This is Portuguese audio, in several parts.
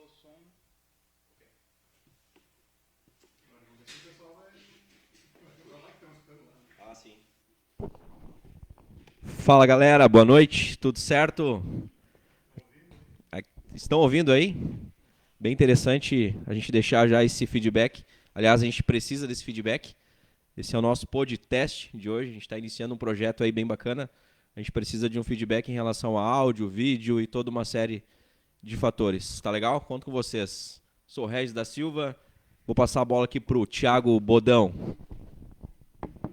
o som. Ok. Agora vamos ver se o pessoal vai falar que estão escutando lá. Ah, sim. Fala, galera, boa noite, tudo certo? Estão ouvindo aí? Bem interessante a gente deixar já esse feedback. Aliás, a gente precisa desse feedback. Esse é o nosso podcast de hoje. A gente está iniciando um projeto aí bem bacana. A gente precisa de um feedback em relação a áudio, vídeo e toda uma série de fatores. Tá legal? Conto com vocês. Sou o Regis da Silva. Vou passar a bola aqui pro Thiago Bodão.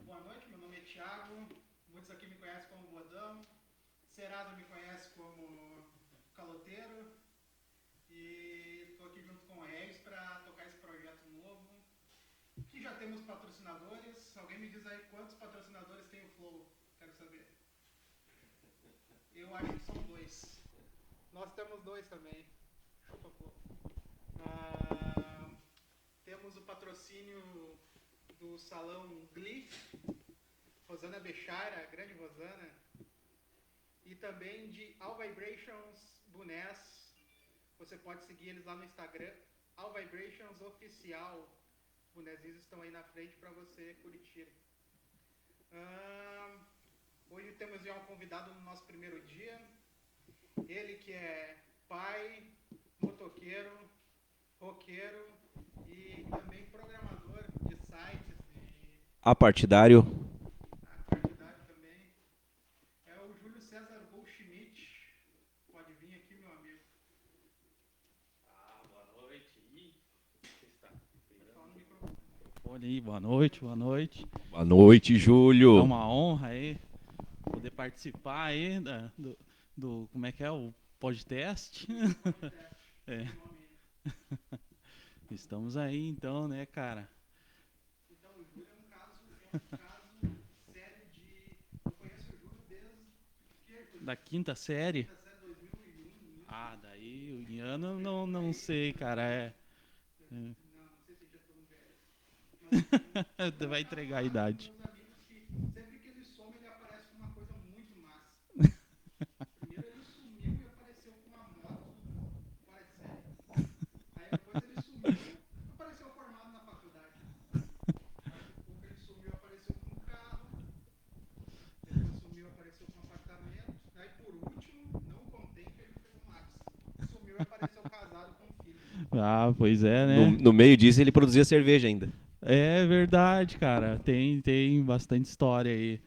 Boa noite, meu nome é Thiago. Muitos aqui me conhecem como Bodão. Serasa me conhece como Caloteiro. E estou aqui junto com o Regis para tocar esse projeto novo. Que já temos patrocinadores. Alguém me diz aí quantos patrocinadores tem o Flow? Quero saber. Eu acho que são 2. Nós temos 2 também. Chupa, Flow. Temos o patrocínio do Salão Glee, Rosana Bechara, grande Rosana, e também de All Vibrations Bonés. Você pode seguir eles lá no Instagram, All Vibrations Oficial. Os bonezinhos estão aí na frente para você curtir. Hoje temos já um convidado no nosso primeiro dia. Ele que é pai, motoqueiro, roqueiro e também programador de sites e Apartidário. partidário também. É o Júlio César Goldschmidt. Pode vir aqui, meu amigo. Boa noite. Você está Fala no microfone. Olha aí, boa noite, boa noite. Boa noite, É Júlio. uma honra aí poder participar aí do como é que é o podcast. É. Estamos aí então, né, cara? Então, o Júlio é um caso sério de... Eu conheço o Júlio desde... Da quinta série. Da série 2001. Daí o ano não sei, cara. Não sei se já estão velhos. Mas Vai entregar a idade. meus amigos que sempre que ele some, ele aparece com uma coisa muito massa. Primeiro ele sumiu e apareceu com uma moto fora de série. Aí depois ele sumiu, apareceu formado na faculdade. Daqui a pouco ele sumiu, apareceu com um carro. Depois sumiu, apareceu com um apartamento. Aí por último, não contente, ele fez um ápice. Sumiu e apareceu casado com um filho. Pois é, né? No meio disso, ele produzia cerveja ainda. É verdade, cara. Tem bastante história aí.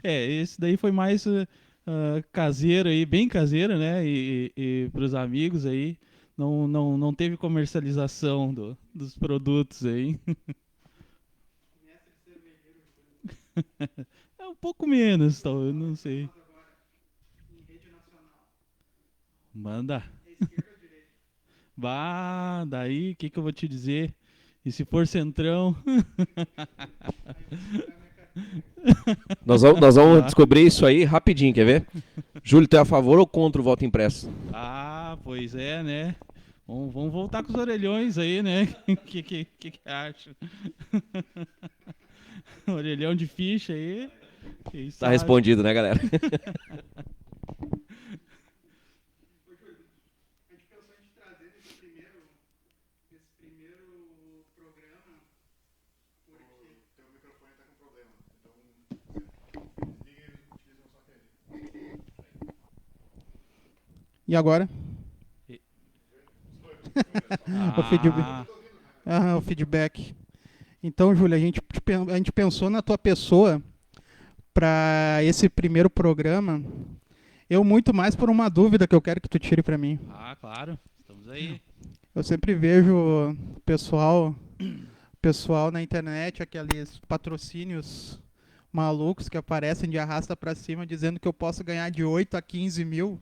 Esse daí foi mais caseiro aí, bem caseiro, né? E para os amigos aí, não teve comercialização dos produtos aí. Mestre cervejeiro, Júlio. É um pouco menos, eu não sei. Nós agora, em rede nacional. Manda. É esquerda ou direita? Daí, o que eu vou te dizer? E se for centrão? Aí eu vou pegar minha carteira. Nós vamos descobrir isso aí rapidinho, quer ver? Júlio, tu é a favor ou contra o voto impresso? Pois é, né? Vamos voltar com os orelhões aí, né? O que acha? Orelhão de ficha aí. Quem Tá sabe? respondido, né, galera? Ô, Júlio, a gente pensou em te trazer nesse primeiro programa, porque... O teu microfone tá com problema, então desliga e utiliza só aquele. E agora? O feedback. Então, Júlio, a gente pensou na tua pessoa para esse primeiro programa. Eu muito mais por uma dúvida que eu quero que tu tire para mim. Claro. Estamos aí. Eu sempre vejo o pessoal na internet, aqueles patrocínios malucos que aparecem de arrasta para cima dizendo que eu posso ganhar de 8 a 15 mil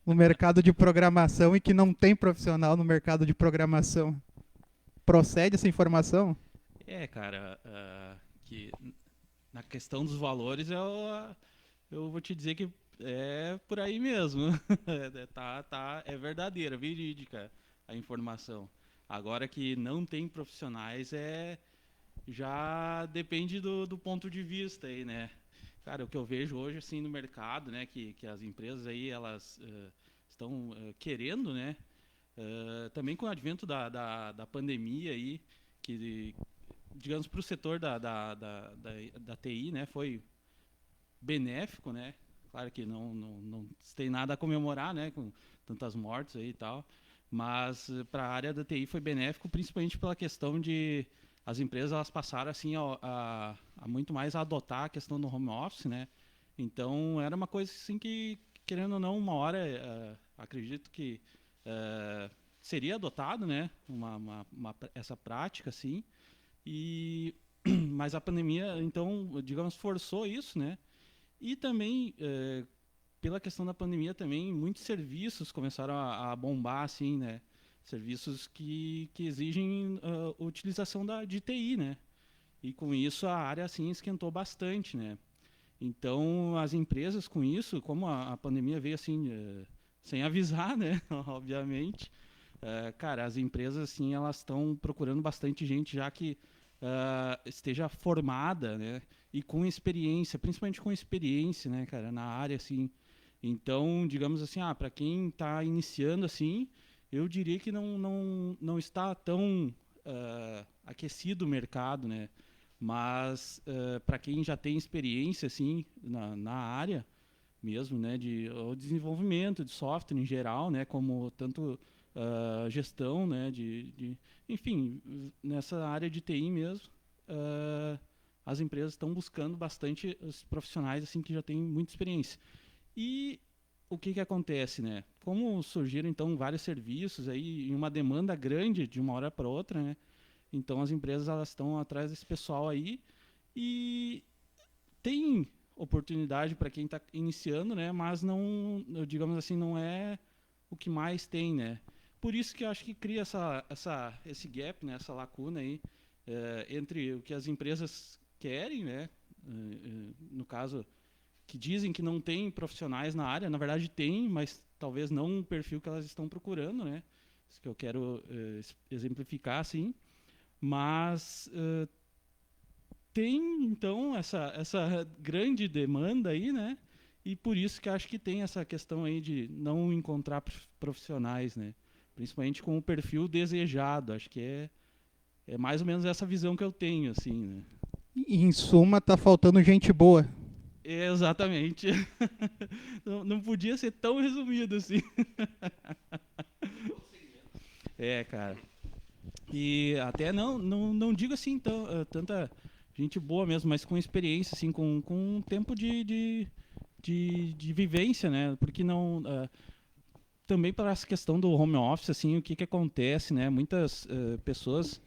no mercado de programação e que não tem profissional no mercado de programação. Procede essa informação? Cara, que na questão dos valores eu vou te dizer que é por aí mesmo. É verdadeira, verídica a informação. Agora que não tem profissionais já depende do ponto de vista aí, né? Cara, o que eu vejo hoje assim no mercado, né, que as empresas aí elas estão querendo, né? Também com o advento da pandemia aí, que, digamos, para o setor da TI, né, foi benéfico, né? Claro que não tem nada a comemorar, né, com tantas mortes aí e tal, mas para a área da TI foi benéfico, principalmente pela questão de as empresas elas passaram assim a muito mais a adotar a questão do home office, né? Então era uma coisa assim que, querendo ou não, uma hora acredito que seria adotado, né? Essa prática, assim. Mas a pandemia, então, digamos, forçou isso, né? E também, pela questão da pandemia, também muitos serviços começaram a bombar, assim, né? Serviços que exigem utilização de TI, né? E com isso a área, assim, esquentou bastante, né? Então, as empresas com isso, como a pandemia veio, assim, sem avisar, né? Obviamente, cara, as empresas, assim, elas estão procurando bastante gente já que esteja formada, né? E com experiência, principalmente com experiência, né, cara, na área, assim. Então, digamos assim, para quem está iniciando, assim, eu diria que não está tão aquecido o mercado, né? Mas para quem já tem experiência, assim, na área mesmo, né, o desenvolvimento de software em geral, né, como tanto gestão, né, enfim, nessa área de TI mesmo, as empresas estão buscando bastante os profissionais assim que já têm muita experiência. E o que acontece, né? Como surgiram então vários serviços aí e uma demanda grande de uma hora para outra, né? Então as empresas elas estão atrás desse pessoal aí e tem oportunidade para quem está iniciando, né? Mas não, digamos assim, não é o que mais tem, né? Por isso que eu acho que cria esse gap, né? Essa lacuna aí entre o que as empresas querem, né? No caso, que dizem que não tem profissionais na área, na verdade tem, mas talvez não o perfil que elas estão procurando, né? Isso que eu quero exemplificar, assim. Mas tem, então, essa grande demanda aí, né? E por isso que acho que tem essa questão aí de não encontrar profissionais, né? Principalmente com o perfil desejado. Acho que é mais ou menos essa visão que eu tenho, assim, né? Em suma, tá faltando gente boa. Exatamente. Não podia ser tão resumido assim. Cara. E até não digo assim tanta gente boa mesmo, mas com experiência, assim, com um tempo de vivência, né? Porque não... também para essa questão do home office, assim, o que acontece, né? Muitas pessoas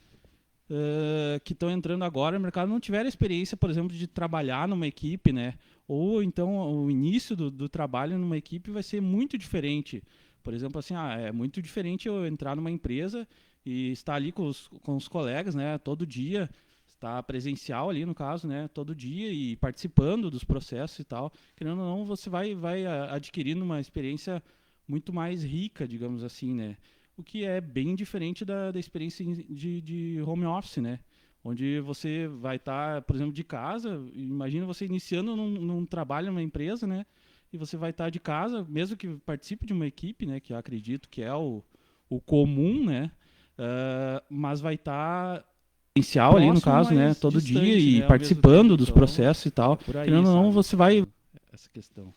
que estão entrando agora no mercado não tiveram experiência, por exemplo, de trabalhar numa equipe, né? Ou então o início do trabalho numa equipe vai ser muito diferente. Por exemplo, assim, é muito diferente eu entrar numa empresa e estar ali com os colegas, né? Todo dia, estar presencial ali no caso, né? Todo dia e participando dos processos e tal. Querendo ou não, você vai adquirindo uma experiência muito mais rica, digamos assim, né? O que é bem diferente da experiência de home office, né? Onde você vai estar, por exemplo, de casa, imagina você iniciando num trabalho numa empresa, né? E você vai estar de casa, mesmo que participe de uma equipe, né? Que eu acredito que é o comum, né? Mas vai estar presencial ali, no caso, né? Todo dia e né? Participando dos processos e tal. Querendo ou não, você vai... Essa questão.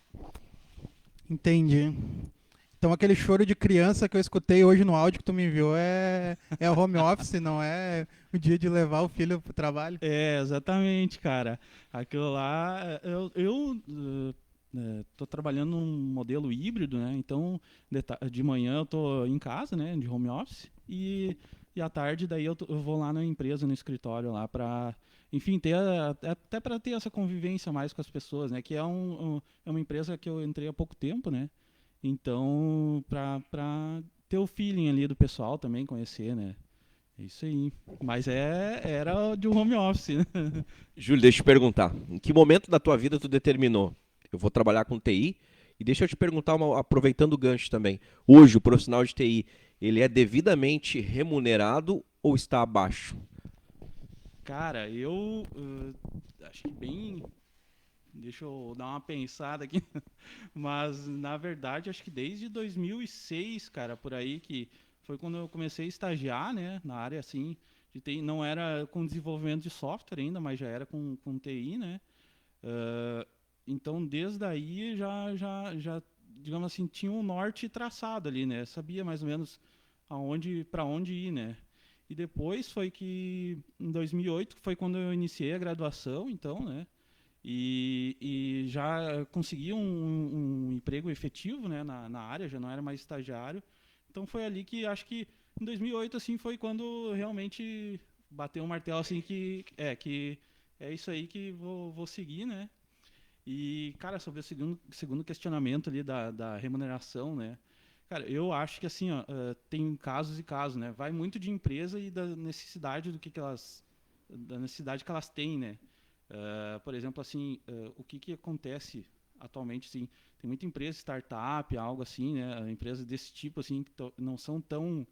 Entendi. Então aquele choro de criança que eu escutei hoje no áudio que tu me enviou é home office, não é o dia de levar o filho pro trabalho? Exatamente, cara. Aquilo lá, eu tô trabalhando num modelo híbrido, né? Então, de manhã eu tô em casa, né? De home office. E à tarde, daí eu vou lá na empresa, no escritório lá para... Enfim, até para ter essa convivência mais com as pessoas, né? Que é uma empresa que eu entrei há pouco tempo, né? Então, para ter o feeling ali do pessoal também, conhecer, né? É isso aí. Mas era de um home office, né? Júlio, deixa eu te perguntar. Em que momento da tua vida tu determinou? Eu vou trabalhar com TI. E deixa eu te perguntar, aproveitando o gancho também. Hoje, o profissional de TI, ele é devidamente remunerado ou está abaixo? Cara, eu acho que Deixa eu dar uma pensada aqui. Mas, na verdade, acho que desde 2006, cara, por aí, que foi quando eu comecei a estagiar, né, na área, assim, de TI. Não era com desenvolvimento de software ainda, mas já era com TI, né? Ah, então, desde aí, digamos assim, tinha um norte traçado ali, né? Sabia mais ou menos para onde ir, né? E depois foi que, em 2008, foi quando eu iniciei a graduação, então, né? E já consegui um emprego efetivo, né, na área, já não era mais estagiário. Então foi ali que, acho que em 2008, assim, foi quando realmente bateu um martelo, assim, que é isso aí que vou seguir, né? E, cara, sobre o segundo questionamento ali da remuneração, né? Cara, eu acho que, assim, ó, tem casos e casos, né? Vai muito de empresa e da necessidade da necessidade que elas têm, né? Por exemplo, assim, o que acontece atualmente, assim, tem muita empresa, startup, algo assim, né? Empresas desse tipo, assim, que não são tão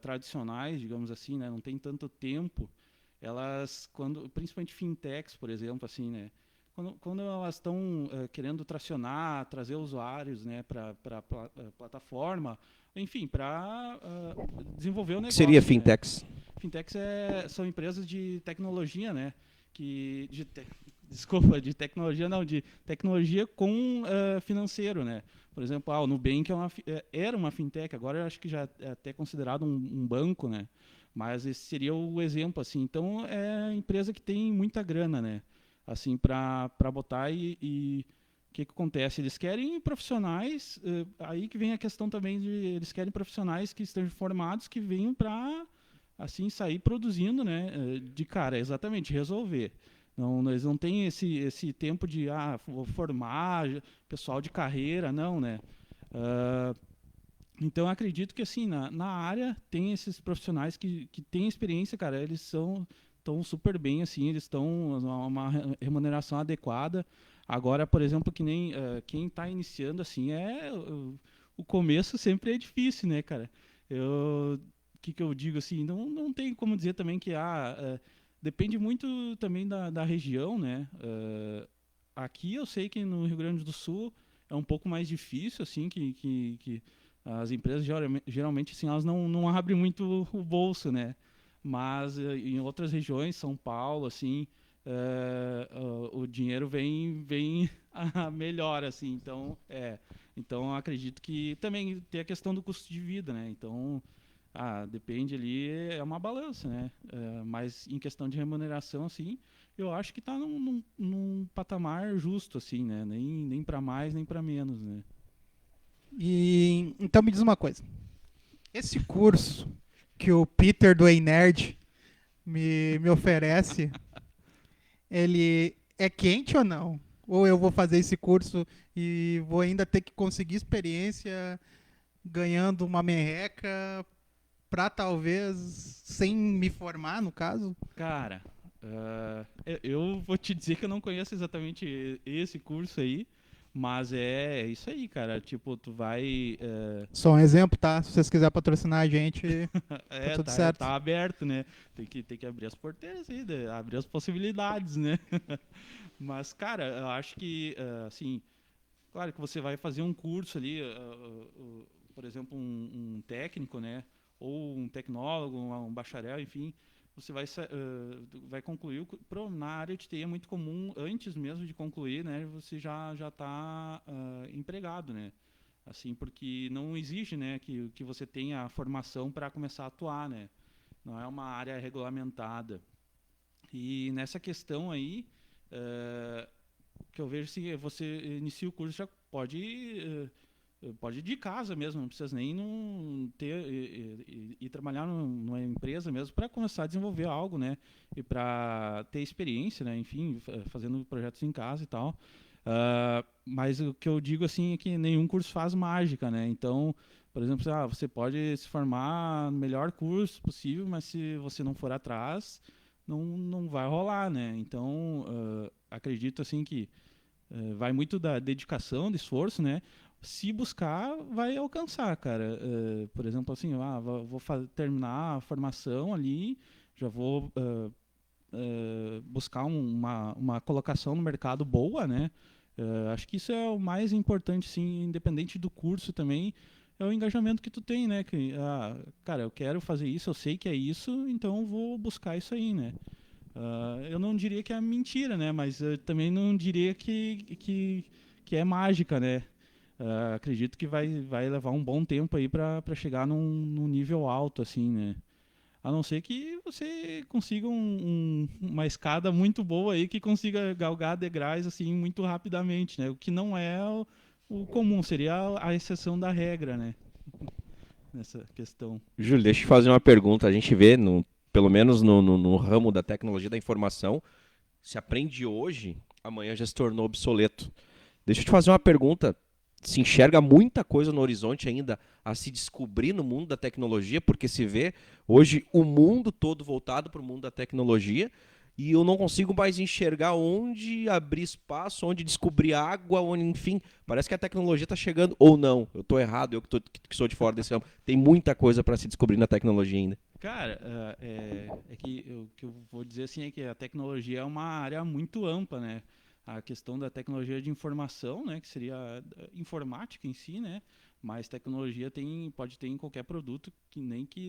tradicionais, digamos assim, né? Não tem tanto tempo. Elas, principalmente fintechs, por exemplo, assim, né? Quando elas estão querendo trazer usuários, né, para a plataforma, enfim, para desenvolver o O que negócio, seria né? fintechs? Fintechs são empresas de tecnologia, né? Desculpa, de tecnologia não, de tecnologia com financeiro, né? Por exemplo, o Nubank era uma fintech, agora eu acho que já é até considerado um banco, né? Mas esse seria o exemplo, assim. Então, é empresa que tem muita grana, né? Assim, para botar e o que acontece? Eles querem profissionais, aí que vem a questão também eles querem profissionais que estejam formados, que venham para assim sair produzindo, né, de cara, exatamente, resolver. Não, eles não têm esse tempo de vou formar pessoal de carreira, não, né? Ah, então, eu acredito que assim na área tem esses profissionais que têm experiência, cara, eles estão super bem, assim, eles estão uma remuneração adequada. Agora, por exemplo, que nem quem está iniciando, assim, o começo sempre é difícil, né, cara? Que eu digo assim, não tem como dizer também que depende muito também da região, né? Aqui eu sei que no Rio Grande do Sul é um pouco mais difícil, assim, que as empresas geralmente assim, elas não abrem muito o bolso, né? Mas em outras regiões, São Paulo, assim, o dinheiro vem melhor, assim. Então eu acredito que também tem a questão do custo de vida, né? Então, depende ali, é uma balança, né? Mas em questão de remuneração, assim, eu acho que está num patamar justo, assim, né? Nem para mais, nem para menos, né? E então me diz uma coisa. Esse curso que o Peter do Ei Nerd me oferece, ele é quente ou não? Ou eu vou fazer esse curso e vou ainda ter que conseguir experiência ganhando uma merreca para talvez sem me formar, no caso? Cara, eu vou te dizer que eu não conheço exatamente esse curso aí, mas é isso aí, cara. Tipo, tu vai. Só um exemplo, tá? Se vocês quiserem patrocinar a gente, tá tudo certo. Tá aberto, né? Tem que abrir as porteiras aí, né? Abrir as possibilidades, né? Mas, cara, eu acho que, assim, claro que você vai fazer um curso ali, por exemplo, um técnico, né? Ou um tecnólogo, um bacharel, enfim. Você vai concluir. Na área de TI é muito comum, antes mesmo de concluir, né? Você já está empregado, né? Assim, porque não exige, né, que você tenha a formação para começar a atuar, né? Não é uma área regulamentada. E nessa questão aí, que eu vejo se você inicia o curso, já pode ir de casa mesmo, não precisa nem ir trabalhar numa empresa mesmo para começar a desenvolver algo, né? E para ter experiência, né? Enfim, fazendo projetos em casa e tal. Mas o que eu digo assim é que nenhum curso faz mágica, né? Então, por exemplo, você pode se formar no melhor curso possível, mas se você não for atrás, não vai rolar, né? Então, acredito assim que vai muito da dedicação, do esforço, né? Se buscar, vai alcançar, cara. Por exemplo, assim, vou terminar a formação ali, já vou buscar uma colocação no mercado boa, né? Acho que isso é o mais importante, sim, independente do curso também, é o engajamento que tu tem, né? Cara, eu quero fazer isso, eu sei que é isso, então eu vou buscar isso aí, né? Eu não diria que é mentira, né? Mas eu também não diria que é mágica, né? Acredito que vai levar um bom tempo aí para chegar num nível alto, assim, né? A não ser que você consiga uma escada muito boa aí que consiga galgar degraus assim muito rapidamente, né? O que não é o comum, seria a exceção da regra, né? Nessa questão. Júlio, deixa eu te fazer uma pergunta. A gente vê, pelo menos no ramo da tecnologia da informação, se aprende hoje, amanhã já se tornou obsoleto. Deixa eu te fazer uma pergunta. Se enxerga muita coisa no horizonte ainda a se descobrir no mundo da tecnologia, porque se vê hoje o mundo todo voltado para o mundo da tecnologia e eu não consigo mais enxergar onde abrir espaço, onde descobrir água, onde, enfim, parece que a tecnologia está chegando, ou não, eu estou errado, eu que sou de fora desse ramo. Tem muita coisa para se descobrir na tecnologia ainda. Cara, é que o que eu vou dizer assim é que a tecnologia é uma área muito ampla, né? A questão da tecnologia de informação, né, que seria a informática em si, né? Mas tecnologia pode ter em qualquer produto que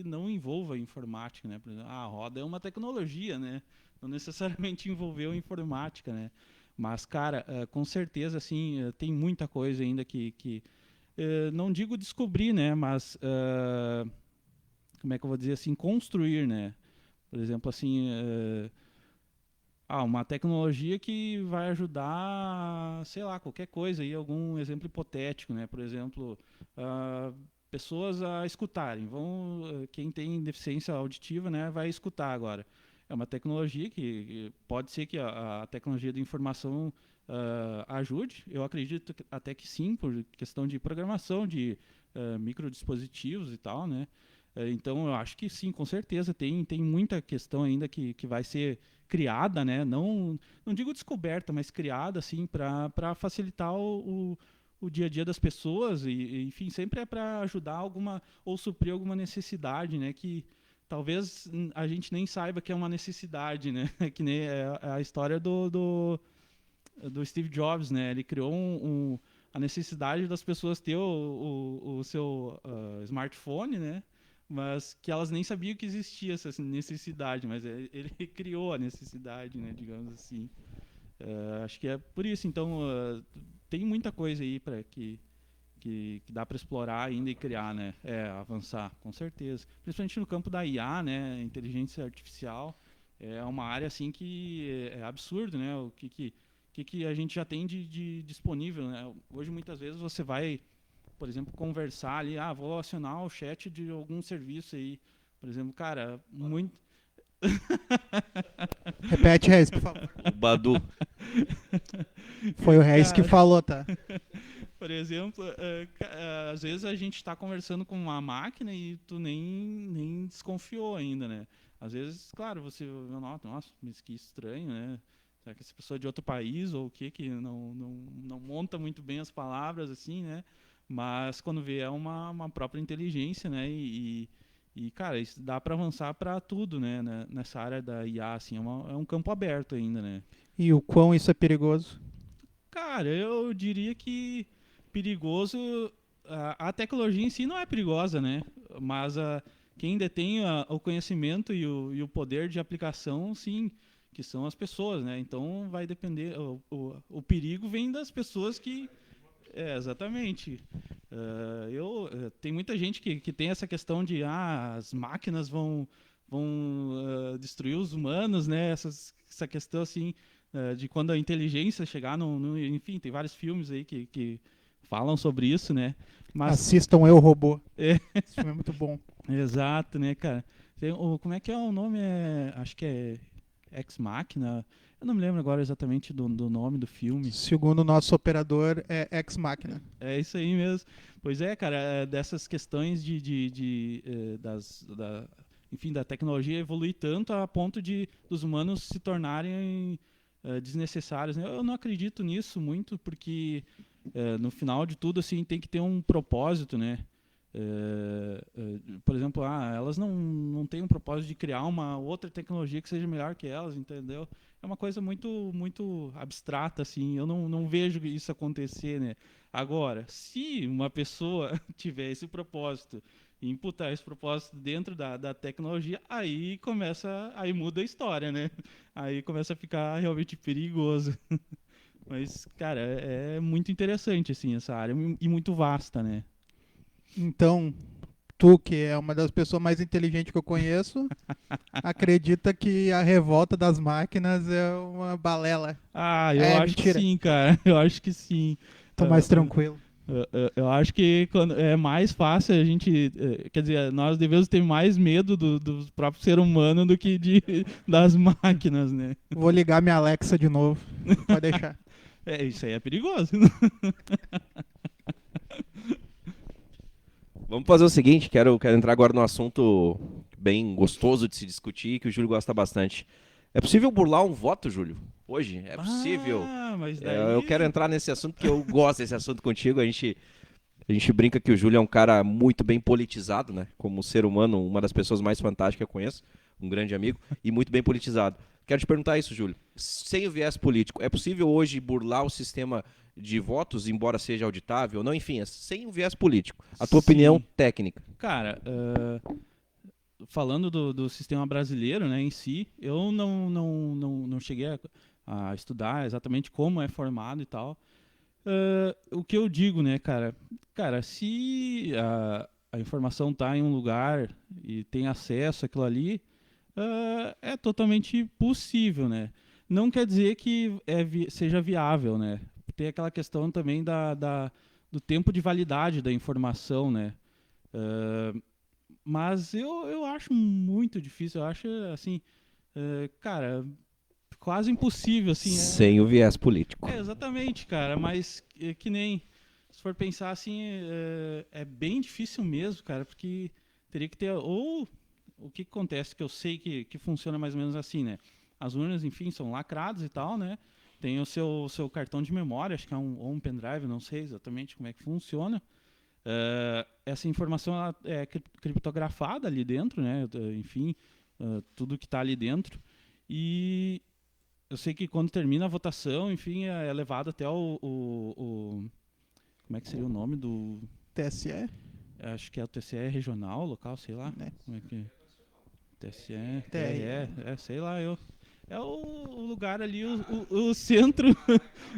não envolva informática, né? Por exemplo, a roda é uma tecnologia, né? Não necessariamente envolveu informática, né? Mas, cara, com certeza, assim, tem muita coisa ainda que não digo descobrir, né? Mas como é que eu vou dizer assim, construir, né? Por exemplo, assim, uma tecnologia que vai ajudar, sei lá, qualquer coisa, aí algum exemplo hipotético, né? Por exemplo, pessoas a escutarem. Quem tem deficiência auditiva, né, vai escutar agora. É uma tecnologia que pode ser que a tecnologia da informação ajude. Eu acredito até que sim, por questão de programação de microdispositivos e tal, né? Então, eu acho que sim, com certeza. Tem muita questão ainda que vai ser criada, né? Não digo descoberta, mas criada, assim, para facilitar o dia a dia das pessoas enfim, sempre é para ajudar ou suprir alguma necessidade, né? Que talvez a gente nem saiba que é uma necessidade, né? Que nem a história do Steve Jobs, né? Ele criou a necessidade das pessoas ter o seu smartphone, né? Mas que elas nem sabiam que existia essa necessidade, mas ele criou a necessidade, né? Digamos assim. Acho que é por isso. Então, tem muita coisa aí que dá para explorar ainda e criar, né? Avançar, com certeza. Principalmente no campo da IA, né? Inteligência artificial é uma área assim que é absurdo, né? O que a gente já tem de disponível, né? Hoje muitas vezes você vai, por exemplo, conversar ali, vou acionar o chat de algum serviço aí, por exemplo, cara, muito. Repete, Reis, por favor. O Badu. Foi o Reis que Cara. falou, tá? Por exemplo, às vezes a gente está conversando com uma máquina e tu nem desconfiou ainda, né? Às vezes, claro, você nota, nossa, mas que estranho, né? Será que essa pessoa é de outro país ou o que não monta muito bem as palavras, assim, né? Mas quando vê é uma própria inteligência, né? Cara, isso dá para avançar para tudo, né? Nessa área da IA, assim, é um campo aberto ainda, né? E o quão isso é perigoso? Cara, eu diria que perigoso. A tecnologia em si não é perigosa, né? Mas quem detém o conhecimento e o poder de aplicação, sim, que são as pessoas, né? Então vai depender. O perigo vem das pessoas que. Exatamente. Tem muita gente que tem essa questão de as máquinas vão destruir os humanos, né? Essa questão assim de quando a inteligência chegar enfim, tem vários filmes aí que falam sobre isso, né? Mas Assistam Eu, Robô. É. Esse filme é muito bom. exato, né, cara? Como é que é o nome? Acho que é Ex Machina. Eu não me lembro agora exatamente do nome do filme. Segundo o nosso operador, é Ex Machina. É isso aí mesmo. Pois é, cara, dessas questões enfim, da tecnologia evoluir tanto a ponto dos humanos se tornarem desnecessários, né? Eu não acredito nisso muito, porque no final de tudo, assim, tem que ter um propósito, né? Por exemplo, elas não têm um propósito de criar uma outra tecnologia que seja melhor que elas, entendeu? É uma coisa muito, muito abstrata, assim. Eu não vejo isso acontecer, né? Agora, se uma pessoa tiver esse propósito e imputar esse propósito dentro da tecnologia, aí muda a história, né? Aí começa a ficar realmente perigoso. Mas, cara, é muito interessante, assim, essa área e muito vasta, né? Então, tu, que é uma das pessoas mais inteligentes que eu conheço, acredita que a revolta das máquinas é uma balela. Eu É acho que mentira. sim, cara. Eu acho que sim. Tô mais tranquilo. Eu acho que é mais fácil a gente. Quer dizer, nós devemos ter mais medo do próprio ser humano do que das máquinas, né? Vou ligar minha Alexa de novo. Pode deixar. Isso aí é perigoso. Vamos fazer o seguinte, quero entrar agora num assunto bem gostoso de se discutir, que o Júlio gosta bastante. É possível burlar um voto, Júlio? Hoje? É possível. Mas Eu quero entrar nesse assunto porque eu gosto desse assunto contigo. A gente brinca que o Júlio é um cara muito bem politizado, né? Como ser humano, uma das pessoas mais fantásticas que eu conheço, um grande amigo, e muito bem politizado. Quero te perguntar isso, Júlio. Sem o viés político, é possível hoje burlar o sistema de votos, embora seja auditável ou não? Enfim, sem o viés político. A tua Sim. opinião técnica. Cara, falando do sistema brasileiro, né, em si, eu não cheguei a estudar exatamente como é formado e tal. O que eu digo, né, cara, se a informação está em um lugar e tem acesso àquilo ali, é totalmente possível, né? Não quer dizer que seja viável, né? Tem aquela questão também do tempo de validade da informação, né? Mas eu acho muito difícil, eu acho, assim, cara, quase impossível, assim. Sem o viés político. Exatamente, cara, mas que nem, se for pensar assim, é bem difícil mesmo, cara, porque teria que ter, ou o que acontece, que eu sei que funciona mais ou menos assim, né? As urnas, enfim, são lacradas e tal, né? Tem o seu cartão de memória, acho que é ou um pendrive, não sei exatamente como é que funciona. Essa informação ela é criptografada ali dentro, né? Enfim, tudo que está ali dentro. E eu sei que quando termina a votação, enfim, é levado até como é que seria o nome do... TSE? Acho que é o TCE regional, local, sei lá. Né? Como é que... TSE, TRE. sei lá, é o lugar ali, o centro...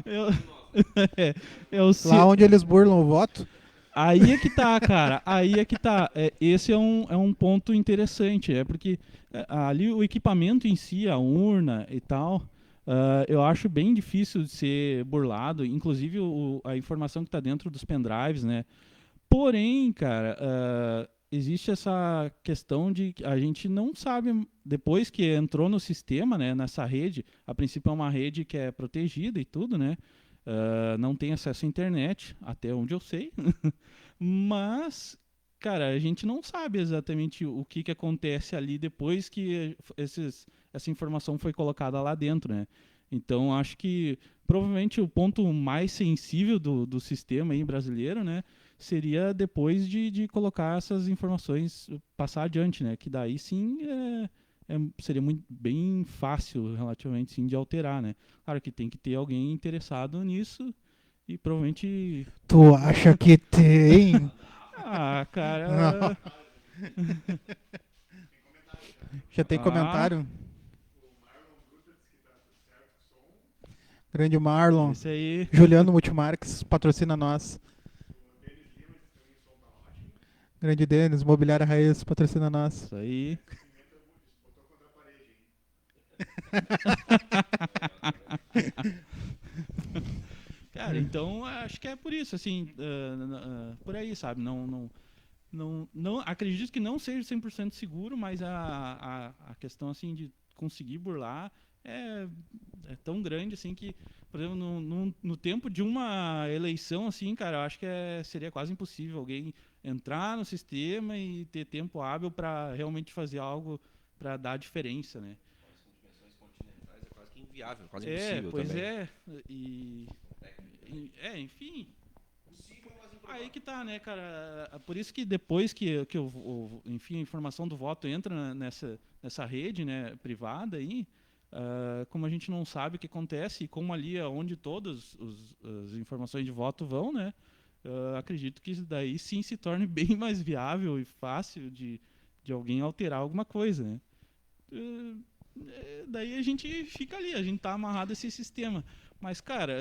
é o Lá centro. onde eles burlam o voto. Aí é que tá, cara. Aí é que tá. Esse é um ponto interessante. É porque ali o equipamento em si, a urna e tal, eu acho bem difícil de ser burlado. Inclusive a informação que está dentro dos pendrives, né? Porém, cara, existe essa questão de que a gente não sabe, depois que entrou no sistema, né, nessa rede, a princípio é uma rede que é protegida e tudo, né? Não tem acesso à internet, até onde eu sei. Mas, cara, a gente não sabe exatamente o que acontece ali depois que essa informação foi colocada lá dentro, né? Então, acho que provavelmente o ponto mais sensível do sistema aí brasileiro, né, seria depois de colocar essas informações, passar adiante, né? Que daí sim seria bem fácil, relativamente, sim, de alterar, né? Claro que tem que ter alguém interessado nisso e provavelmente... Tu acha que tem? Cara... Já tem comentário? Grande Marlon. Esse aí... Juliano Multimarques, patrocina nós. Grande Denis, Mobiliária Raiz, patrocina nós. Isso aí... Cara, então acho que é por isso, assim, por aí, sabe? Não acredito que não seja 100% seguro, mas a questão, assim, de conseguir burlar é tão grande, assim, que, por exemplo, no tempo de uma eleição, assim, cara, eu acho que seria quase impossível alguém entrar no sistema e ter tempo hábil para realmente fazer algo para dar diferença, né? É quase que inviável, quase impossível Pois também. enfim. Aí que tá, né, cara? Por isso que depois que enfim, a informação do voto entra nessa rede, né, privada aí, como a gente não sabe o que acontece e como ali é onde todas as informações de voto vão, né, acredito que isso daí sim se torne bem mais viável e fácil de alguém alterar alguma coisa, né. Daí a gente fica ali, a gente tá amarrado a esse sistema. Mas, cara,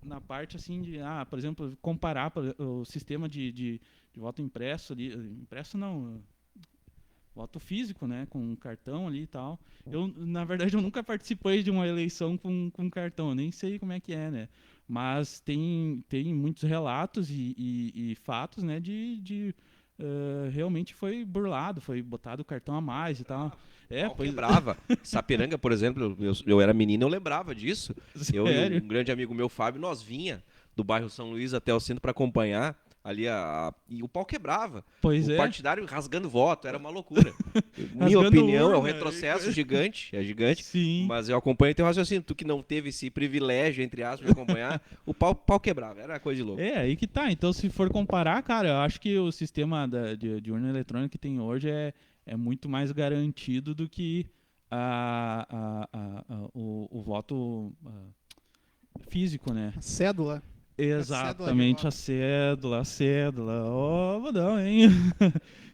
na parte assim de, por exemplo, comparar o sistema de voto impresso ali, impresso não, voto físico, né, com cartão ali e tal. Na verdade, eu nunca participei de uma eleição com cartão, nem sei como é que é, né. Mas tem muitos relatos e fatos, né, realmente foi burlado, foi botado o cartão a mais e tal. Pau quebrava. Sapiranga, por exemplo, eu era menino, eu lembrava disso. Eu e um grande amigo meu, Fábio, nós vinha do bairro São Luís até o centro para acompanhar ali e o pau quebrava. O partidário rasgando voto, era uma loucura. Minha opinião, é um retrocesso gigante, é gigante. Sim. Mas eu acompanho teu raciocínio, tu que não teve esse privilégio, entre aspas, de acompanhar, o pau quebrava, era coisa de louco. Aí que tá. Então, se for comparar, cara, eu acho que o sistema de urna eletrônica que tem hoje é muito mais garantido do que o voto físico, né? A cédula. Exatamente, a cédula. Ó, bodão, hein?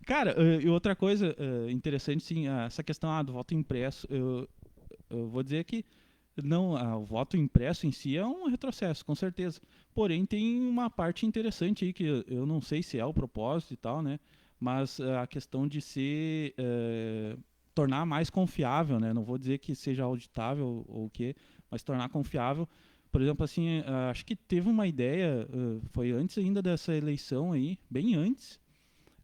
Cara, e outra coisa interessante, sim, essa questão do voto impresso, eu vou dizer que não, o voto impresso em si é um retrocesso, com certeza. Porém, tem uma parte interessante aí que eu não sei se é o propósito e tal, né? Mas a questão de ser tornar mais confiável, né? Não vou dizer que seja auditável ou o quê, mas tornar confiável. Por exemplo, assim, acho que teve uma ideia, foi antes ainda dessa eleição aí, bem antes,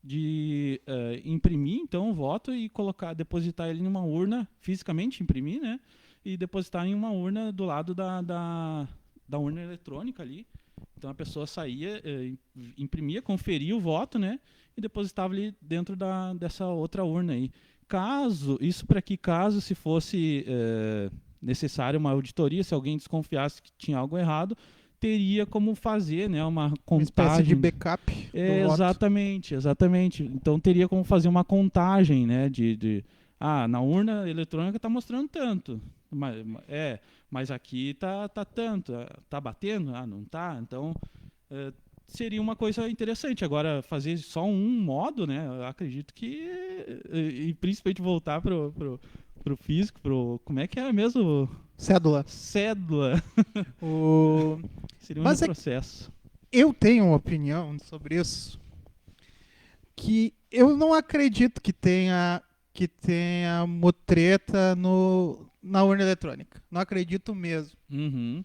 de imprimir então o voto e depositar ele em uma urna, fisicamente imprimir, né? E depositar em uma urna do lado da urna eletrônica ali. Então a pessoa saía, imprimia, conferia o voto, né? E depositava ali dentro dessa outra urna aí. Caso se fosse necessária uma auditoria, se alguém desconfiasse que tinha algo errado, teria como fazer, né, uma contagem. Uma espécie de backup do voto. Exatamente. Então teria como fazer uma contagem, né, na urna eletrônica está mostrando tanto. Mas aqui tá tanto, tá batendo? Não tá. Então seria uma coisa interessante. Agora fazer só um modo, né? Eu acredito que e principalmente voltar pro físico, como é que é mesmo? Cédula. Seria um processo. Eu tenho uma opinião sobre isso, que eu não acredito que tenha mutreta na urna eletrônica. Não acredito mesmo. Uhum.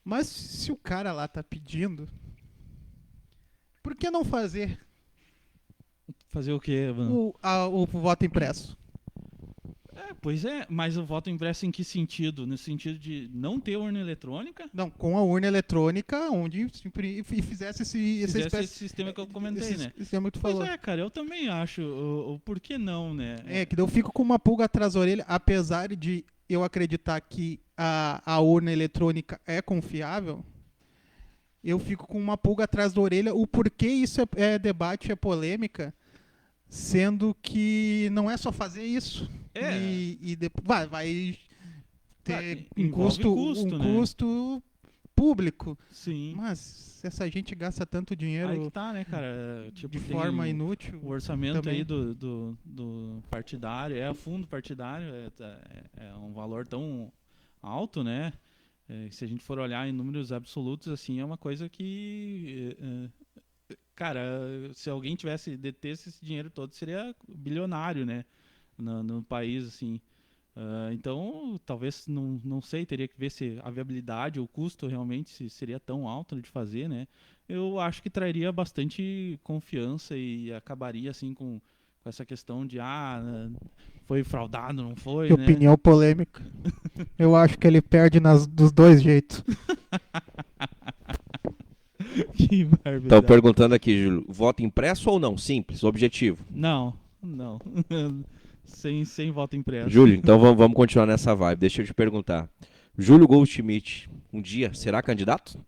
Mas se o cara lá tá pedindo, por que não fazer? Fazer o quê, mano? O voto impresso. Pois é, mas o voto impresso em que sentido? No sentido de não ter urna eletrônica? Não, com a urna eletrônica, onde fizesse esse sistema que eu comentei, né? Sistema que tu falou. Pois é, cara, eu também acho. O por que não, né? Que eu fico com uma pulga atrás da orelha, apesar de eu acreditar que a urna eletrônica é confiável, eu fico com uma pulga atrás da orelha o porquê isso é debate, é polêmica, sendo que não é só fazer isso. E depois vai ter um custo público. Sim. Mas essa gente gasta tanto dinheiro aí que tá, né, cara? Tipo, de forma inútil. O orçamento também. aí do partidário, fundo partidário, é um valor tão alto, né? Se a gente for olhar em números absolutos, assim, é uma coisa que... cara, se alguém detesse esse dinheiro todo, seria bilionário, né? No país, assim. Então, talvez, não sei, teria que ver se a viabilidade ou o custo realmente seria tão alto de fazer, né? Eu acho que traria bastante confiança e acabaria, assim, com essa questão de, foi fraudado, não foi, né? Opinião polêmica. Eu acho que ele perde dos dois jeitos. Que barbaridade. Estão perguntando aqui, Júlio, voto impresso ou não? Simples, objetivo. Não. Sem voto impresso. Júlio, então vamos continuar nessa vibe. Deixa eu te perguntar. Júlio Goldschmidt, um dia será candidato?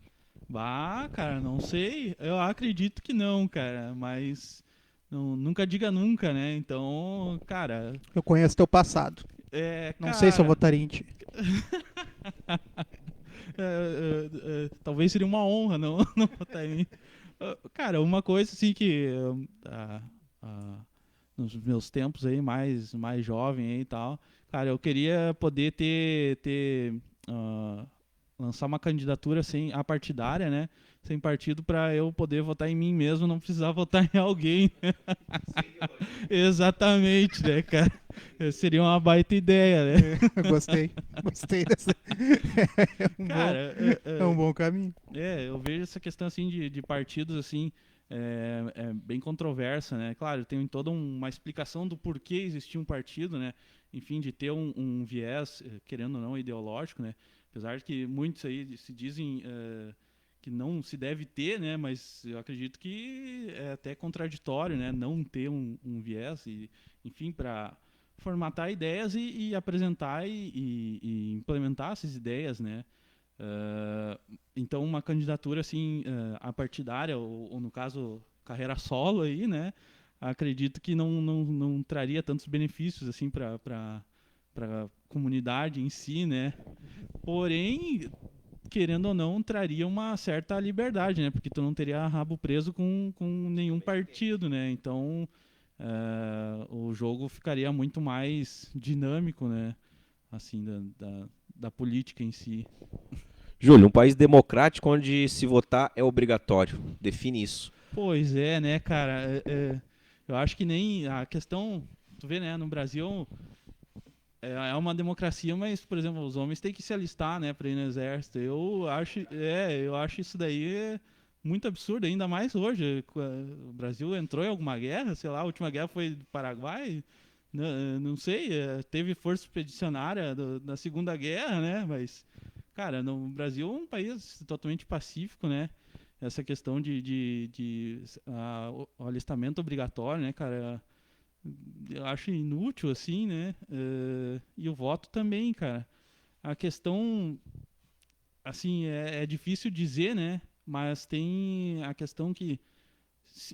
Bah, cara, não sei. Eu acredito que não, cara, mas nunca diga nunca, né? Então, cara, Eu conheço teu passado. Não sei se eu cara, votaria em ti. talvez seria uma honra não, não votar em mim. Cara, uma coisa assim que ah, nos meus tempos aí mais jovem aí e tal, cara, eu queria poder ah, lançar uma candidatura sem a partidária, né? Sem partido para eu poder votar em mim mesmo, não precisar votar em alguém. Exatamente, né, cara? Seria uma baita ideia, né? Eu gostei. Gostei dessa. Cara, É um bom caminho. eu vejo essa questão assim de partidos assim é bem controversa, né? Claro, tem toda uma explicação do porquê existir um partido, né? Enfim, de ter um viés, querendo ou não, ideológico, né? Apesar de que muitos aí se dizem que não se deve ter, né? Mas eu acredito que é até contraditório, né? Não ter um viés e, enfim, para formatar ideias e apresentar e implementar essas ideias, né? Então uma candidatura assim a partidária ou no caso carreira solo aí, né? Acredito que não traria tantos benefícios assim para a comunidade em si, né? Porém, querendo ou não, traria uma certa liberdade, né? Porque tu não teria rabo preso com nenhum partido, né? Então o jogo ficaria muito mais dinâmico, né? Assim, da política em si. Júlio, um país democrático onde se votar é obrigatório. Define isso. Pois é, né, cara? Eu acho que nem a questão, tu vê, né, no Brasil é uma democracia, mas, por exemplo, os homens têm que se alistar, né, para ir no exército. Eu acho isso daí muito absurdo, ainda mais hoje. O Brasil entrou em alguma guerra, sei lá, a última guerra foi do Paraguai, não sei, teve força expedicionária na Segunda Guerra, né, mas, cara, no Brasil é um país totalmente pacífico, né? Essa questão o alistamento obrigatório, né, cara? Eu acho inútil, assim, né? E o voto também, cara. A questão, assim, é difícil dizer, né? Mas tem a questão que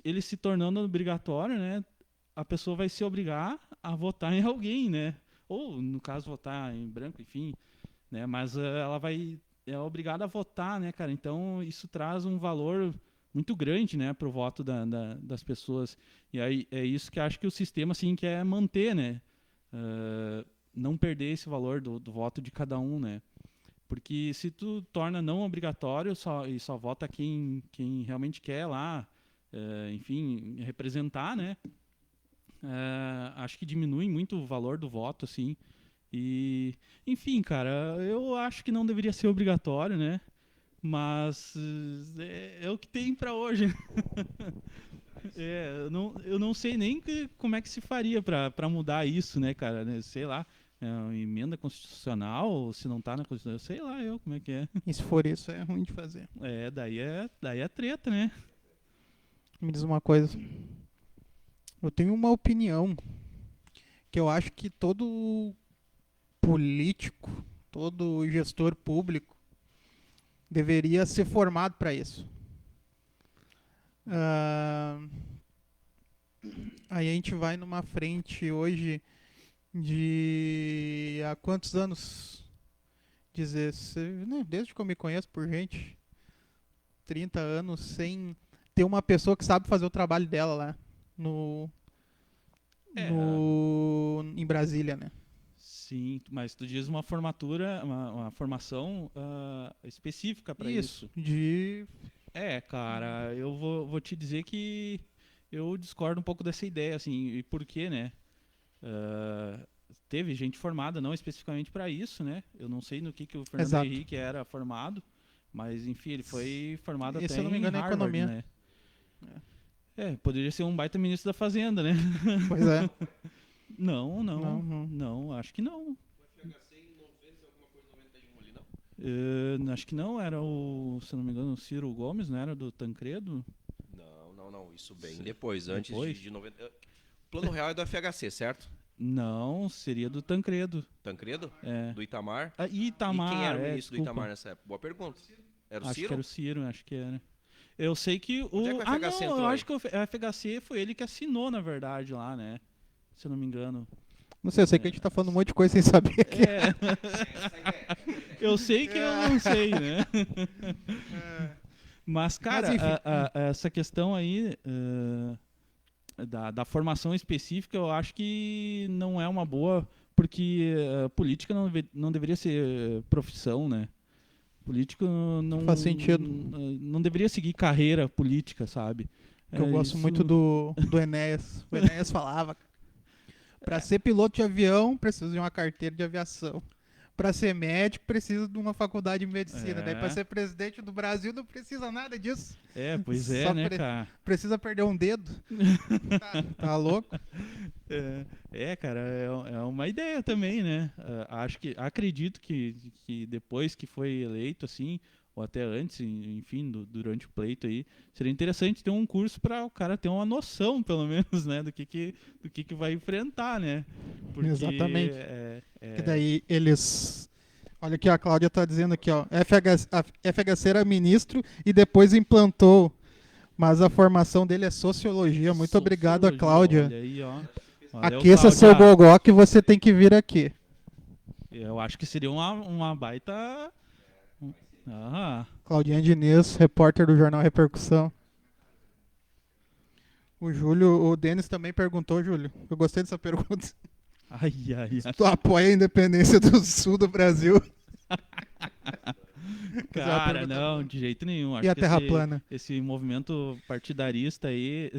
ele se tornando obrigatório, né? A pessoa vai se obrigar a votar em alguém, né? Ou, no caso, votar em branco, enfim, né? Mas ela é obrigada a votar, né, cara? Então isso traz um valor muito grande, né, pro voto das pessoas. E aí é isso que acho que o sistema assim quer manter, né? Não perder esse valor do voto de cada um, né? Porque se tu torna não obrigatório e só vota quem realmente quer lá, enfim, representar, né? Acho que diminui muito o valor do voto, assim. E, enfim, cara, eu acho que não deveria ser obrigatório, né? Mas é o que tem pra hoje. Eu não sei nem como é que se faria pra mudar isso, né, cara? Né, sei lá, uma emenda constitucional, ou se não tá na Constituição, sei lá eu como é que é. E se for isso, é ruim de fazer. Daí é treta, né? Me diz uma coisa. Eu tenho uma opinião que eu acho que todo político, todo gestor público deveria ser formado para isso. Aí a gente vai numa frente hoje de há quantos anos? Desde que eu me conheço por gente, 30 anos sem ter uma pessoa que sabe fazer o trabalho dela lá em Brasília, né? Sim, mas tu diz uma formatura, uma formação específica para isso. Cara, eu vou te dizer que eu discordo um pouco dessa ideia, assim, e por quê, né? Teve gente formada não especificamente para isso, né? Eu não sei no que o Fernando Exato. Henrique era formado, mas enfim, ele foi formado E, até se eu não me em engano, é Harvard, economia. né? Poderia ser um baita ministro da Fazenda, né? Pois é. Não, acho que não. O FHC em 90, alguma coisa, 91 ali, não? Acho que não, era se eu não me engano, o Ciro Gomes, não era do Tancredo? Não, isso bem depois, antes Depois? de 90. O plano real é do FHC, certo? Não, seria do Tancredo. Tancredo? É. Do Itamar? Itamar, E quem era o ministro do desculpa. Itamar nessa época? Boa pergunta. Era o Acho Ciro? que era o Ciro, acho que era. Eu sei que o. Onde é que o Ah, FHC não, entrou eu aí? acho que o FHC foi ele que assinou, na verdade, lá, né? Se eu não me engano. Não sei, eu sei que a gente tá falando um monte de coisa sem saber aqui. É. Eu sei que eu não sei, né? Mas, cara, enfim. essa questão aí da formação específica, eu acho que não é uma boa, porque política não deveria ser profissão, né? Político não Faz sentido. não deveria seguir carreira política, sabe? Que eu gosto Isso- muito do Enéas. O Enéas falava: pra ser piloto de avião, precisa de uma carteira de aviação. Pra ser médico, precisa de uma faculdade de medicina. Daí, pra É. ser presidente do Brasil, não precisa nada disso. Pois é, Só né, cara? Precisa perder um dedo. Tá louco? Cara, é uma ideia também, né? Acredito que depois que foi eleito, assim, ou até antes, enfim, durante o pleito aí, seria interessante ter um curso para o cara ter uma noção, pelo menos, né, do que vai enfrentar, né? Porque Exatamente. Que daí eles. Olha aqui, a Cláudia tá dizendo aqui, ó. FHC era ministro e depois implantou. Mas a formação dele é sociologia. Muito obrigado, a Cláudia. Olha aí, ó. Valeu, Aqueça seu Cláudia. gogó que você tem que vir aqui. Eu acho que seria uma baita. Ah, Claudinha Diniz, repórter do Jornal Repercussão. O Denis também perguntou, Júlio. Eu gostei dessa pergunta. ai. Tu apoia a independência do sul do Brasil? Cara, não, de jeito nenhum. Acho E a que Terra plana? esse movimento partidarista aí,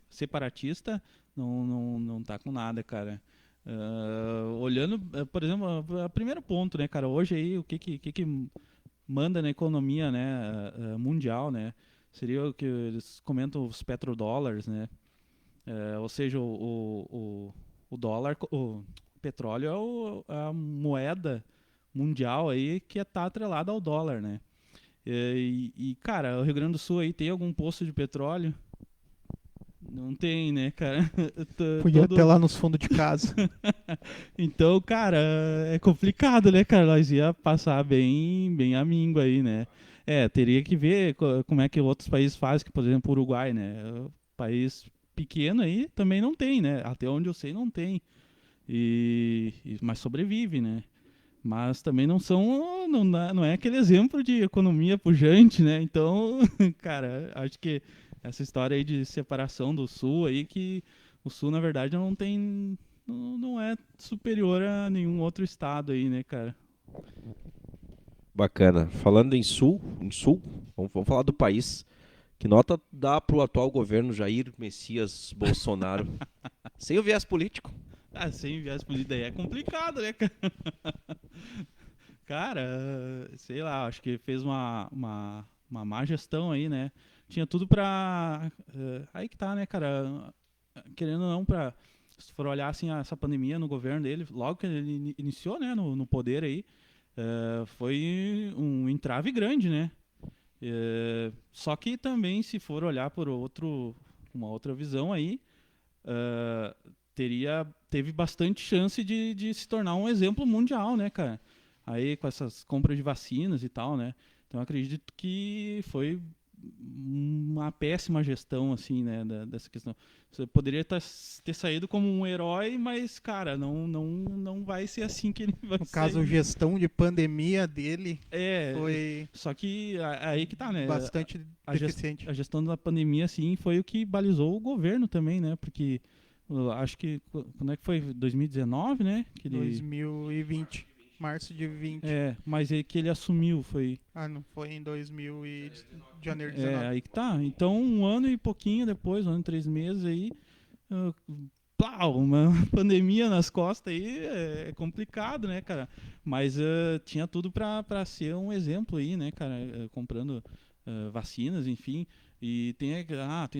separatista, não tá com nada, cara. Olhando, por exemplo, primeiro ponto, né, cara, hoje aí o que manda na economia, né, mundial, né, seria o que eles comentam, os petrodólares, né, ou seja, o dólar, o petróleo é a moeda mundial aí que tá atrelada ao dólar, né. Cara, o Rio Grande do Sul aí tem algum poço de petróleo? Não tem, né, cara? Podia ter lá nos fundos de casa. Então, cara, é complicado, né, cara? Nós ia passar bem a míngua aí, né? Teria que ver como é que outros países fazem, que, por exemplo, o Uruguai, né? País pequeno aí também não tem, né? Até onde eu sei não tem. Mas sobrevive, né? Mas também não é aquele exemplo de economia pujante, né? Então, cara, acho que essa história aí de separação do Sul aí, que o Sul, na verdade, não é superior a nenhum outro estado aí, né, cara? Bacana. Falando em Sul, vamos falar do país. Que nota dá pro atual governo Jair Messias Bolsonaro? Sem o viés político. Sem viés político daí é complicado, né, cara? Cara, sei lá, acho que fez uma má gestão aí, né? Tinha tudo pra... aí que tá, né, cara? Querendo ou não, se for olhar assim, essa pandemia no governo dele, logo que ele iniciou, né, no poder aí, foi um entrave grande, né? Só que também, se for olhar por uma outra visão aí, teve bastante chance de se tornar um exemplo mundial, né, cara? Aí com essas compras de vacinas e tal, né? Então acredito que foi uma péssima gestão, assim, né, dessa questão. Você poderia ter saído como um herói, mas, cara, não vai ser assim que ele vai No sair. caso, gestão de pandemia dele foi Só que aí que tá, né? bastante deficiente. A gestão da pandemia, assim, foi o que balizou o governo também, né? Porque eu acho que, quando é que foi? 2019, né? Que ele, 2020. Março de 20. mas é que ele assumiu, foi... Não foi em janeiro de 19. Aí que tá. Então, um ano e pouquinho depois, 1 ano e 3 meses aí, uma pandemia nas costas aí é complicado, né, cara? Mas tinha tudo pra ser um exemplo aí, né, cara? Comprando vacinas, enfim. E tem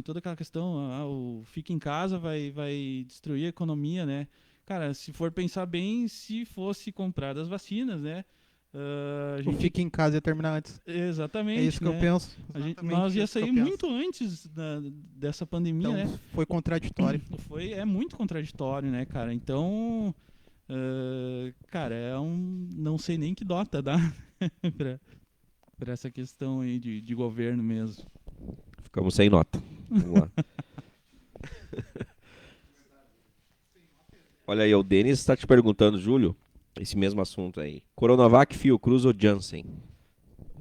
toda aquela questão, o fica em casa vai destruir a economia, né? Cara, se for pensar bem, se fosse comprar as vacinas, né? O fica em casa ia terminar antes. Exatamente. É isso que eu penso. Nós ia sair muito antes dessa pandemia, então, né? foi contraditório. É muito contraditório, né, cara? Então, cara, não sei nem que dota dá por essa questão aí de governo mesmo. Ficamos sem nota. Vamos lá. Olha aí, o Denis está te perguntando, Júlio, esse mesmo assunto aí. Coronavac, Fiocruz ou Janssen?